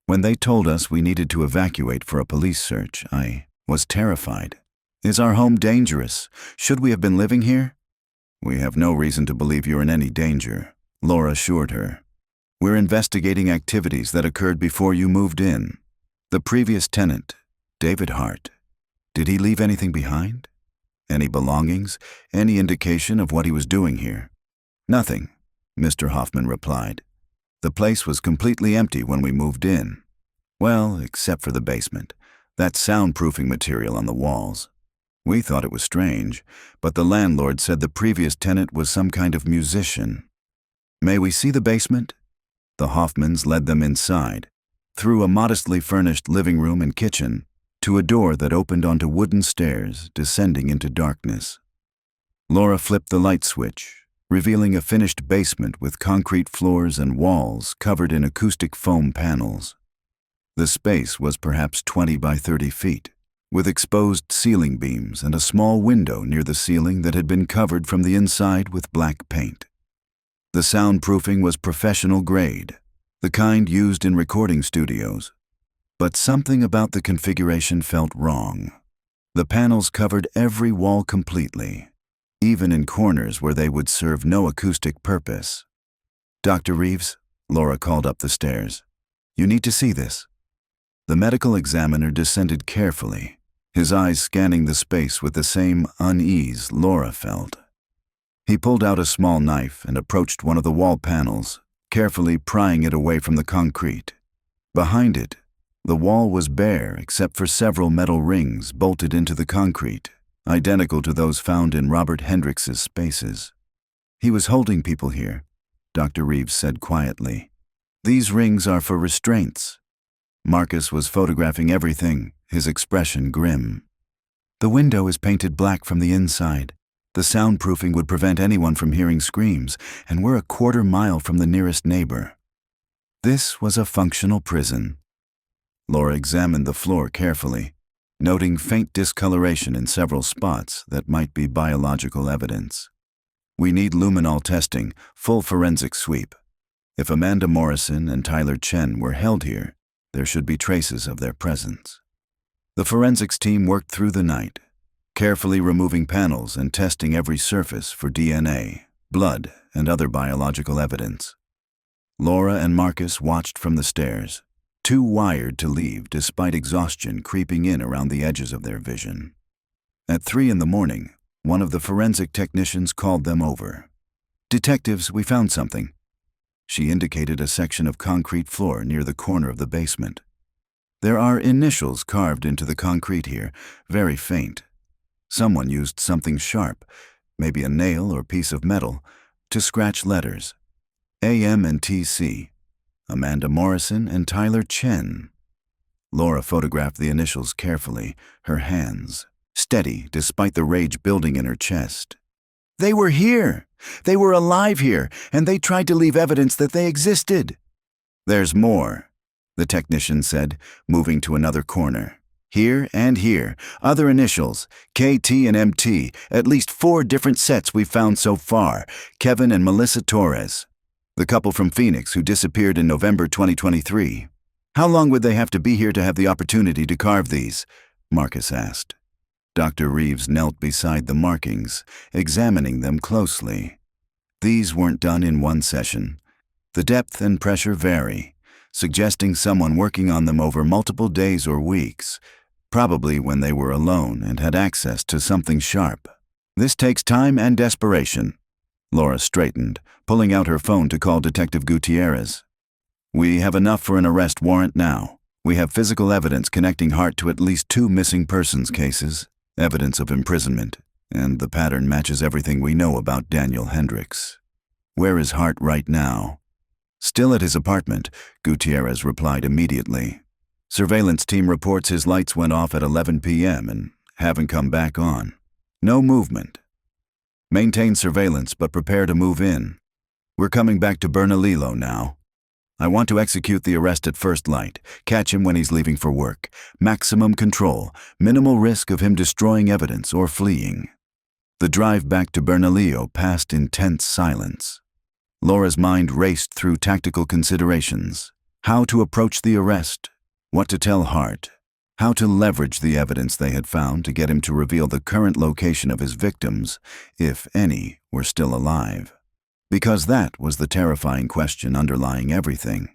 When they told us we needed to evacuate for a police search, I was terrified. Is our home dangerous? Should we have been living here? We have no reason to believe you're in any danger, Laura assured her. We're investigating activities that occurred before you moved in. The previous tenant, David Hart, did he leave anything behind? Any belongings? Any indication of what he was doing here? Nothing, Mr. Hoffman replied. The place was completely empty when we moved in. Well, except for the basement, that soundproofing material on the walls. We thought it was strange, but the landlord said the previous tenant was some kind of musician. May we see the basement? The Hoffmans led them inside, through a modestly furnished living room and kitchen, to a door that opened onto wooden stairs descending into darkness. Laura flipped the light switch, revealing a finished basement with concrete floors and walls covered in acoustic foam panels. The space was perhaps 20 by 30 feet, with exposed ceiling beams and a small window near the ceiling that had been covered from the inside with black paint. The soundproofing was professional grade, the kind used in recording studios. But something about the configuration felt wrong. The panels covered every wall completely, even in corners where they would serve no acoustic purpose. Dr. Reeves, Laura called up the stairs. You need to see this. The medical examiner descended carefully, his eyes scanning the space with the same unease Laura felt. He pulled out a small knife and approached one of the wall panels, carefully prying it away from the concrete. Behind it, the wall was bare except for several metal rings bolted into the concrete, identical to those found in Robert Hendricks's spaces. He was holding people here, Dr. Reeves said quietly. These rings are for restraints. Marcus was photographing everything, his expression grim. The window is painted black from the inside. The soundproofing would prevent anyone from hearing screams, and we're a quarter-mile from the nearest neighbor. This was a functional prison. Laura examined the floor carefully, noting faint discoloration in several spots that might be biological evidence. We need luminol testing, full forensic sweep. If Amanda Morrison and Tyler Chen were held here, there should be traces of their presence. The forensics team worked through the night, carefully removing panels and testing every surface for DNA, blood, and other biological evidence. Laura and Marcus watched from the stairs, too wired to leave despite exhaustion creeping in around the edges of their vision. At 3 in the morning, one of the forensic technicians called them over. Detectives, we found something. She indicated a section of concrete floor near the corner of the basement. There are initials carved into the concrete here, very faint. Someone used something sharp, maybe a nail or piece of metal, to scratch letters. AM and TC. Amanda Morrison and Tyler Chen. Laura photographed the initials carefully, her hands steady despite the rage building in her chest. They were here! They were alive here, and they tried to leave evidence that they existed. There's more, the technician said, moving to another corner. Here and here, other initials, KT and MT, at least 4 different sets we've found so far, Kevin and Melissa Torres, the couple from Phoenix who disappeared in November 2023. How long would they have to be here to have the opportunity to carve these? Marcus asked. Dr. Reeves knelt beside the markings, examining them closely. These weren't done in one session. The depth and pressure vary, suggesting someone working on them over multiple days or weeks, probably when they were alone and had access to something sharp. This takes time and desperation. Laura straightened, pulling out her phone to call Detective Gutierrez. We have enough for an arrest warrant now. We have physical evidence connecting Hart to at least 2 missing persons cases, evidence of imprisonment, and the pattern matches everything we know about Daniel Hendricks. Where is Hart right now? Still at his apartment, Gutierrez replied immediately. Surveillance team reports his lights went off at 11 p.m. and haven't come back on. No movement. Maintain surveillance, but prepare to move in. We're coming back to Bernalillo now. I want to execute the arrest at first light, catch him when he's leaving for work. Maximum control, minimal risk of him destroying evidence or fleeing. The drive back to Bernalillo passed in tense silence. Laura's mind raced through tactical considerations. How to approach the arrest, what to tell Hart, how to leverage the evidence they had found to get him to reveal the current location of his victims, if any were still alive. Because that was the terrifying question underlying everything.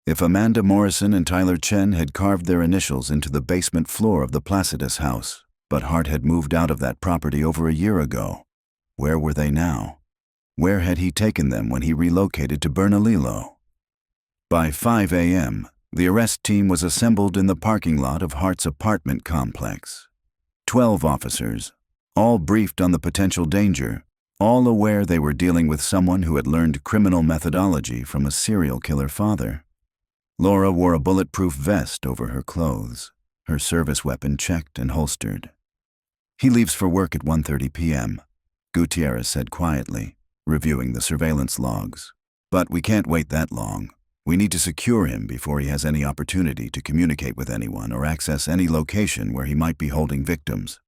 If Amanda Morrison and Tyler Chen had carved their initials into the basement floor of the Placidus house, but Hart had moved out of that property over a year ago, where were they now? Where had he taken them when he relocated to Bernalillo? By 5 a.m., the arrest team was assembled in the parking lot of Hart's apartment complex. 12 officers, all briefed on the potential danger, all aware they were dealing with someone who had learned criminal methodology from a serial killer father. Laura wore a bulletproof vest over her clothes, her service weapon checked and holstered. He leaves for work at 1:30 p.m., Gutierrez said quietly, reviewing the surveillance logs. But we can't wait that long. We need to secure him before he has any opportunity to communicate with anyone or access any location where he might be holding victims.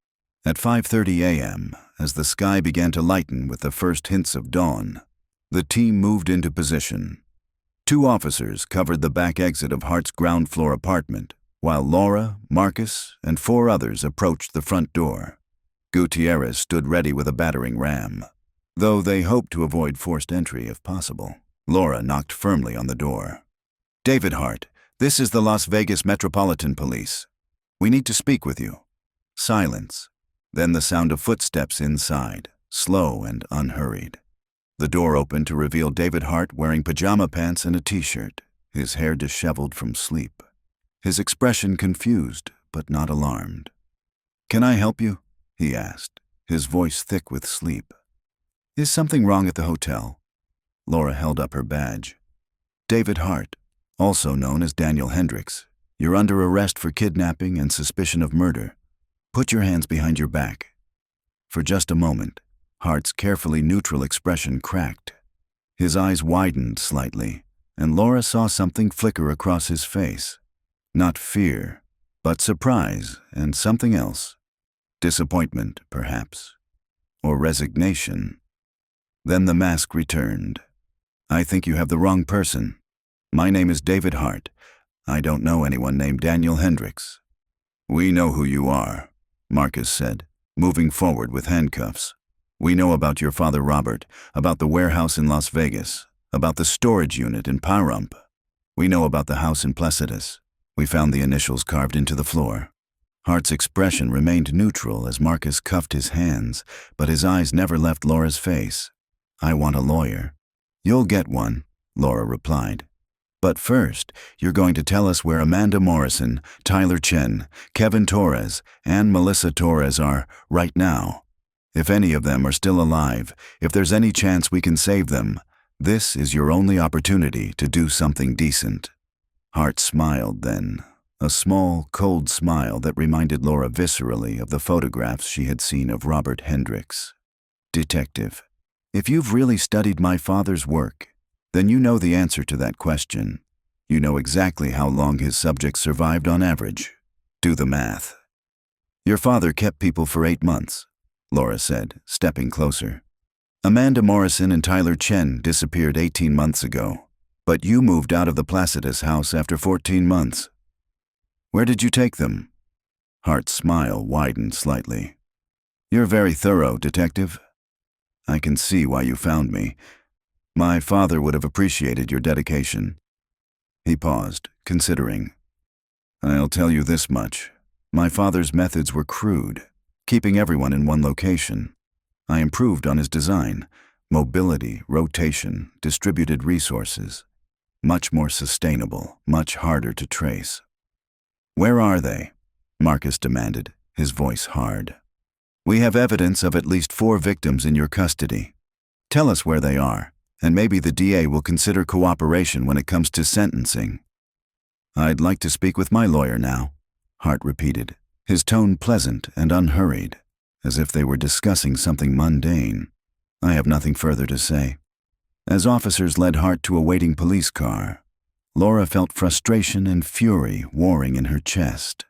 At 5:30 a.m., as the sky began to lighten with the first hints of dawn, the team moved into position. 2 officers covered the back exit of Hart's ground floor apartment, while Laura, Marcus, and 4 others approached the front door. Gutierrez stood ready with a battering ram. Though they hoped to avoid forced entry if possible, Laura knocked firmly on the door. David Hart, this is the Las Vegas Metropolitan Police. We need to speak with you. Silence. Then the sound of footsteps inside, slow and unhurried. The door opened to reveal David Hart wearing pajama pants and a t-shirt, his hair disheveled from sleep. His expression confused, but not alarmed. Can I help you? He asked, his voice thick with sleep. Is something wrong at the hotel? Laura held up her badge. David Hart, also known as Daniel Hendricks, you're under arrest for kidnapping and suspicion of murder. Put your hands behind your back. For just a moment, Hart's carefully neutral expression cracked. His eyes widened slightly, and Laura saw something flicker across his face. Not fear, but surprise and something else. Disappointment, perhaps, or resignation. Then the mask returned. I think you have the wrong person. My name is David Hart. I don't know anyone named Daniel Hendricks. We know who you are, Marcus said, moving forward with handcuffs. We know about your father Robert, about the warehouse in Las Vegas, about the storage unit in Pahrump. We know about the house in Placidus. We found the initials carved into the floor. Hart's expression remained neutral as Marcus cuffed his hands, but his eyes never left Laura's face. I want a lawyer. You'll get one, Laura replied. But first, you're going to tell us where Amanda Morrison, Tyler Chen, Kevin Torres, and Melissa Torres are right now. If any of them are still alive, if there's any chance we can save them, This is your only opportunity to do something decent." Hart smiled then, a small, cold smile that reminded Laura viscerally of the photographs she had seen of Robert Hendricks. "Detective, if you've really studied my father's work, then you know the answer to that question. You know exactly how long his subjects survived on average. Do the math." "Your father kept people for 8 months," Laura said, stepping closer. "Amanda Morrison and Tyler Chen disappeared 18 months ago, but you moved out of the Placidus house after 14 months. Where did you take them?" Hart's smile widened slightly. "You're very thorough, Detective. I can see why you found me. My father would have appreciated your dedication." He paused, considering. "I'll tell you this much. My father's methods were crude, keeping everyone in one location. I improved on his design: mobility, rotation, distributed resources. Much more sustainable, much harder to trace." "Where are they?" Marcus demanded, his voice hard. "We have evidence of at least 4 victims in your custody. Tell us where they are, and maybe the DA will consider cooperation when it comes to sentencing." "I'd like to speak with my lawyer now," Hart repeated, his tone pleasant and unhurried, as if they were discussing something mundane. "I have nothing further to say." As officers led Hart to a waiting police car, Laura felt frustration and fury warring in her chest.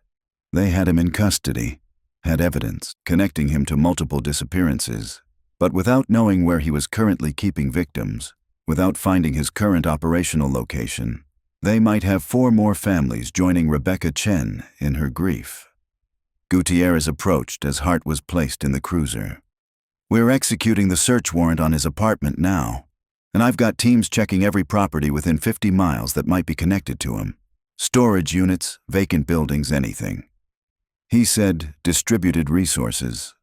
They had him in custody, had evidence connecting him to multiple disappearances, but without knowing where he was currently keeping victims, without finding his current operational location, they might have 4 more families joining Rebecca Chen in her grief. Gutierrez approached as Hart was placed in the cruiser. "We're executing the search warrant on his apartment now, and I've got teams checking every property within 50 miles that might be connected to him. Storage units, vacant buildings, anything." "He said distributed resources,"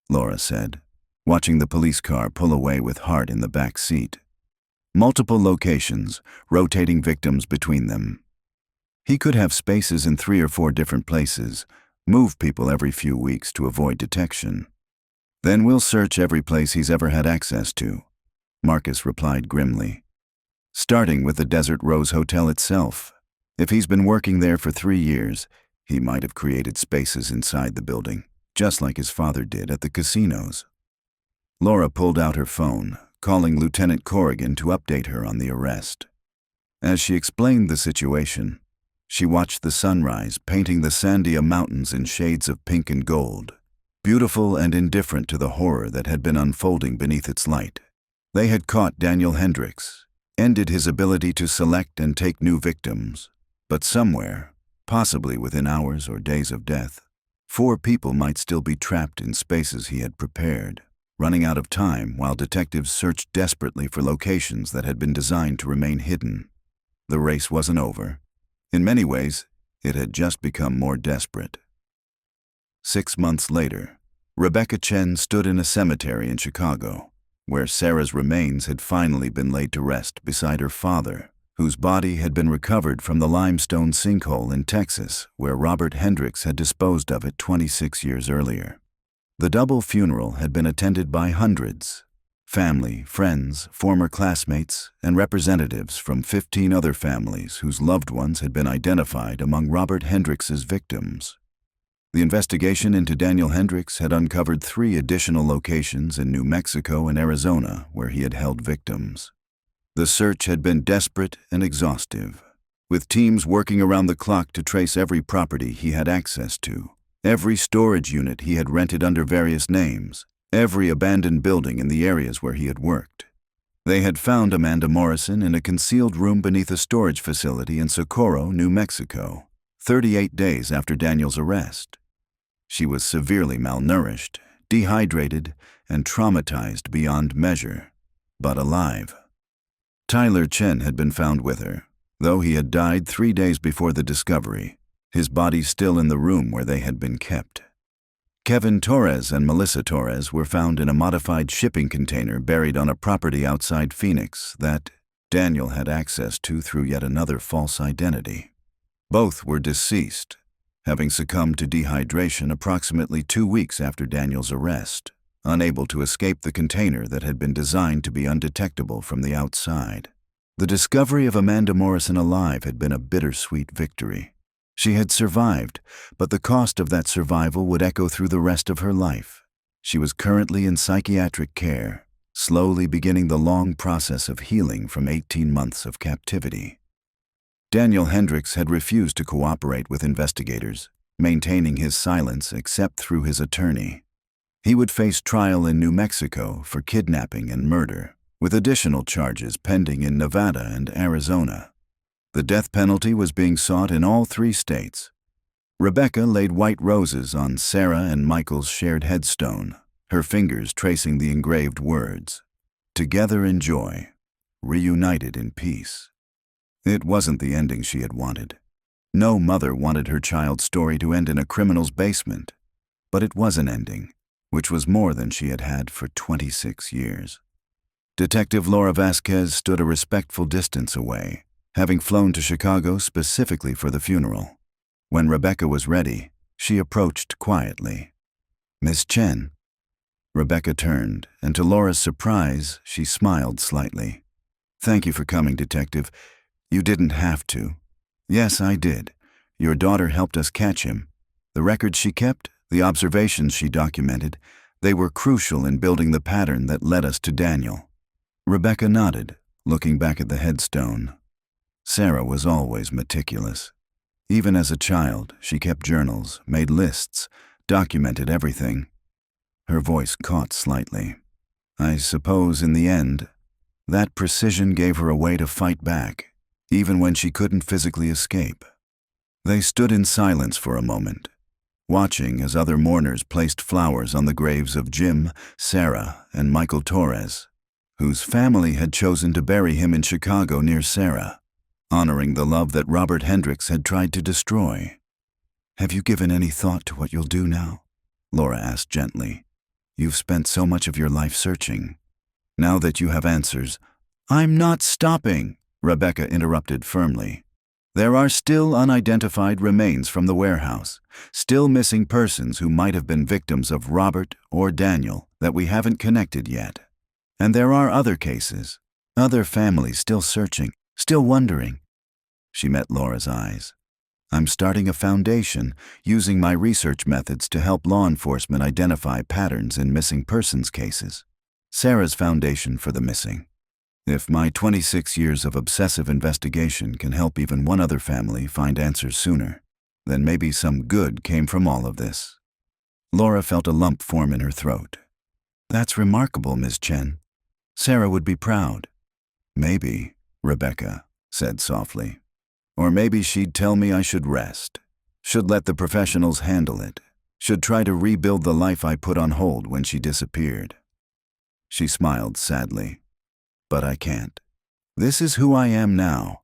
Laura said, watching the police car pull away with Hart in the back seat. "Multiple locations, rotating victims between them. He could have spaces in 3 or 4 different places, move people every few weeks to avoid detection. Then we'll search every place he's ever had access to," Marcus replied grimly. "Starting with the Desert Rose Hotel itself. If he's been working there for 3 years, he might have created spaces inside the building, just like his father did at the casinos." Laura pulled out her phone, calling Lieutenant Corrigan to update her on the arrest. As she explained the situation, she watched the sunrise painting the Sandia Mountains in shades of pink and gold, beautiful and indifferent to the horror that had been unfolding beneath its light. They had caught Daniel Hendricks, ended his ability to select and take new victims, but somewhere, possibly within hours or days of death, 4 people might still be trapped in spaces he had prepared, running out of time while detectives searched desperately for locations that had been designed to remain hidden. The race wasn't over. In many ways, it had just become more desperate. 6 months later, Rebecca Chen stood in a cemetery in Chicago, where Sarah's remains had finally been laid to rest beside her father, whose body had been recovered from the limestone sinkhole in Texas where Robert Hendricks had disposed of it 26 years earlier. The double funeral had been attended by hundreds: family, friends, former classmates, and representatives from 15 other families whose loved ones had been identified among Robert Hendricks's victims. The investigation into Daniel Hendricks had uncovered 3 additional locations in New Mexico and Arizona where he had held victims. The search had been desperate and exhaustive, with teams working around the clock to trace every property he had access to, every storage unit he had rented under various names, every abandoned building in the areas where he had worked. They had found Amanda Morrison in a concealed room beneath a storage facility in Socorro, New Mexico, 38 days after Daniel's arrest. She was severely malnourished, dehydrated, and traumatized beyond measure, but alive. Tyler Chen had been found with her, though he had died 3 days before the discovery, his body still in the room where they had been kept. Kevin Torres and Melissa Torres were found in a modified shipping container buried on a property outside Phoenix that Daniel had access to through yet another false identity. Both were deceased, having succumbed to dehydration approximately 2 weeks after Daniel's arrest. unable to escape the container that had been designed to be undetectable from the outside. The discovery of Amanda Morrison alive had been a bittersweet victory. She had survived, but the cost of that survival would echo through the rest of her life. She was currently in psychiatric care, slowly beginning the long process of healing from 18 months of captivity. Daniel Hendricks had refused to cooperate with investigators, maintaining his silence except through his attorney. He would face trial in New Mexico for kidnapping and murder, with additional charges pending in Nevada and Arizona. The death penalty was being sought in all 3 states. Rebecca laid white roses on Sarah and Michael's shared headstone, her fingers tracing the engraved words, "Together in joy, reunited in peace." It wasn't the ending she had wanted. No mother wanted her child's story to end in a criminal's basement, but it was an ending, which was more than she had had for 26 years. Detective Laura Vasquez stood a respectful distance away, having flown to Chicago specifically for the funeral. When Rebecca was ready, she approached quietly. "Miss Chen." Rebecca turned, and to Laura's surprise, she smiled slightly. "Thank you for coming, Detective. You didn't have to." "Yes, I did. Your daughter helped us catch him. The records she kept, the observations she documented, they were crucial in building the pattern that led us to Daniel." Rebecca nodded, looking back at the headstone. Sarah was always meticulous. Even as a child, she kept journals, made lists, documented everything. Her voice caught slightly. I suppose in the end, that precision gave her a way to fight back, even when she couldn't physically escape. They stood in silence for a moment, watching as other mourners placed flowers on the graves of Jim, Sarah, and Michael Torres, whose family had chosen to bury him in Chicago near Sarah, honoring the love that Robert Hendricks had tried to destroy. "Have you given any thought to what you'll do now?" Laura asked gently. "You've spent so much of your life searching. Now that you have answers—" "I'm not stopping," Rebecca interrupted firmly. "There are still unidentified remains from the warehouse, still missing persons who might have been victims of Robert or Daniel that we haven't connected yet. And there are other cases, other families still searching, still wondering." She met Laura's eyes. "I'm starting a foundation, using my research methods to help law enforcement identify patterns in missing persons cases. Sarah's foundation for the missing. If my 26 years of obsessive investigation can help even one other family find answers sooner, then maybe some good came from all of this." Laura felt a lump form in her throat. "That's remarkable, Ms. Chen. Sarah would be proud." "Maybe," Rebecca said softly. "Or maybe she'd tell me I should rest, should let the professionals handle it, should try to rebuild the life I put on hold when she disappeared." She smiled sadly. "But I can't. This is who I am now,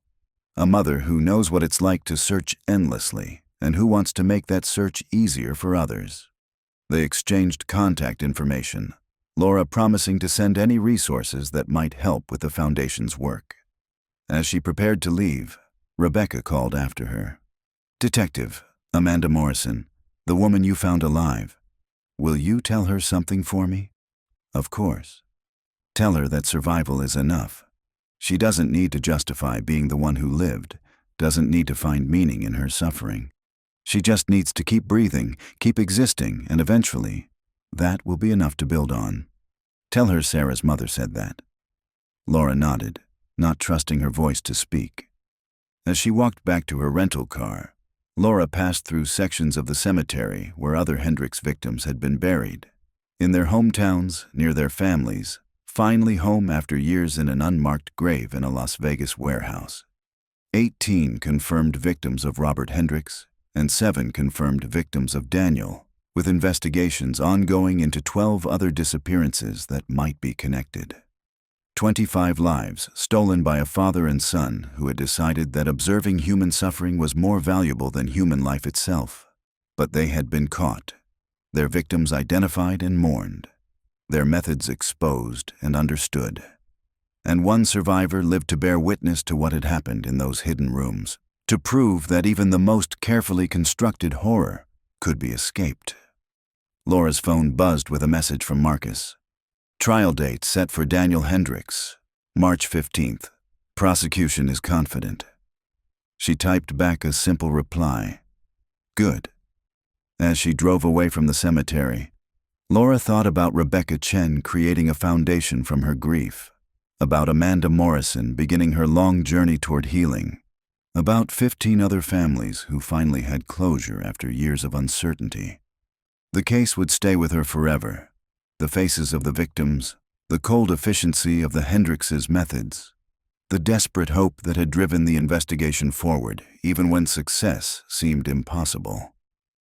a mother who knows what it's like to search endlessly and who wants to make that search easier for others." They exchanged contact information, Laura promising to send any resources that might help with the foundation's work. As she prepared to leave, Rebecca called after her. "Detective, Amanda Morrison, the woman you found alive. Will you tell her something for me?" "Of course. Tell her that survival is enough. She doesn't need to justify being the one who lived, doesn't need to find meaning in her suffering. She just needs to keep breathing, keep existing, and eventually, that will be enough to build on. Tell her Sarah's mother said that." Laura nodded, not trusting her voice to speak. As she walked back to her rental car, Laura passed through sections of the cemetery where other Hendricks victims had been buried. In their hometowns, near their families, finally home after years in an unmarked grave in a Las Vegas warehouse. 18 confirmed victims of Robert Hendricks and 7 confirmed victims of Daniel, with investigations ongoing into 12 other disappearances that might be connected. 25 lives stolen by a father and son who had decided that observing human suffering was more valuable than human life itself. But they had been caught, their victims identified and mourned, their methods exposed and understood. And one survivor lived to bear witness to what had happened in those hidden rooms, to prove that even the most carefully constructed horror could be escaped. Laura's phone buzzed with a message from Marcus. Trial date set for Daniel Hendricks, March 15th. Prosecution is confident. She typed back a simple reply. Good. As she drove away from the cemetery, Laura thought about Rebecca Chen creating a foundation from her grief, about Amanda Morrison beginning her long journey toward healing, about 15 other families who finally had closure after years of uncertainty. The case would stay with her forever. The faces of the victims, the cold efficiency of the Hendricks' methods, the desperate hope that had driven the investigation forward even when success seemed impossible.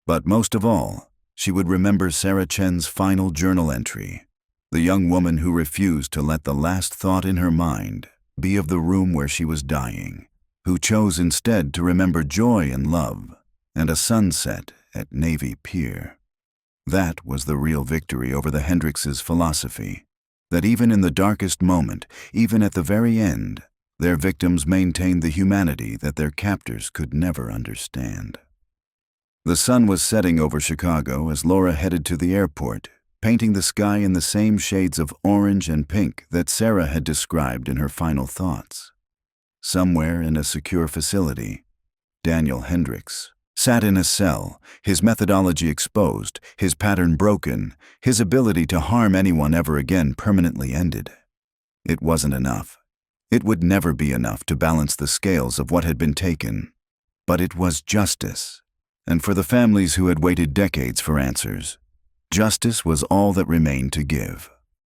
But most of all, she would remember Sarah Chen's final journal entry, the young woman who refused to let the last thought in her mind be of the room where she was dying, who chose instead to remember joy and love and a sunset at Navy Pier. That was the real victory over the Hendricks' philosophy, that even in the darkest moment, even at the very end, their victims maintained the humanity that their captors could never understand. The sun was setting over Chicago as Laura headed to the airport, painting the sky in the same shades of orange and pink that Sarah had described in her final thoughts. Somewhere in a secure facility, Daniel Hendricks sat in a cell, his methodology exposed, his pattern broken, his ability to harm anyone ever again permanently ended. It wasn't enough. It would never be enough to balance the scales of what had been taken. But it was justice. And for the families who had waited decades for answers, justice was all that remained to give.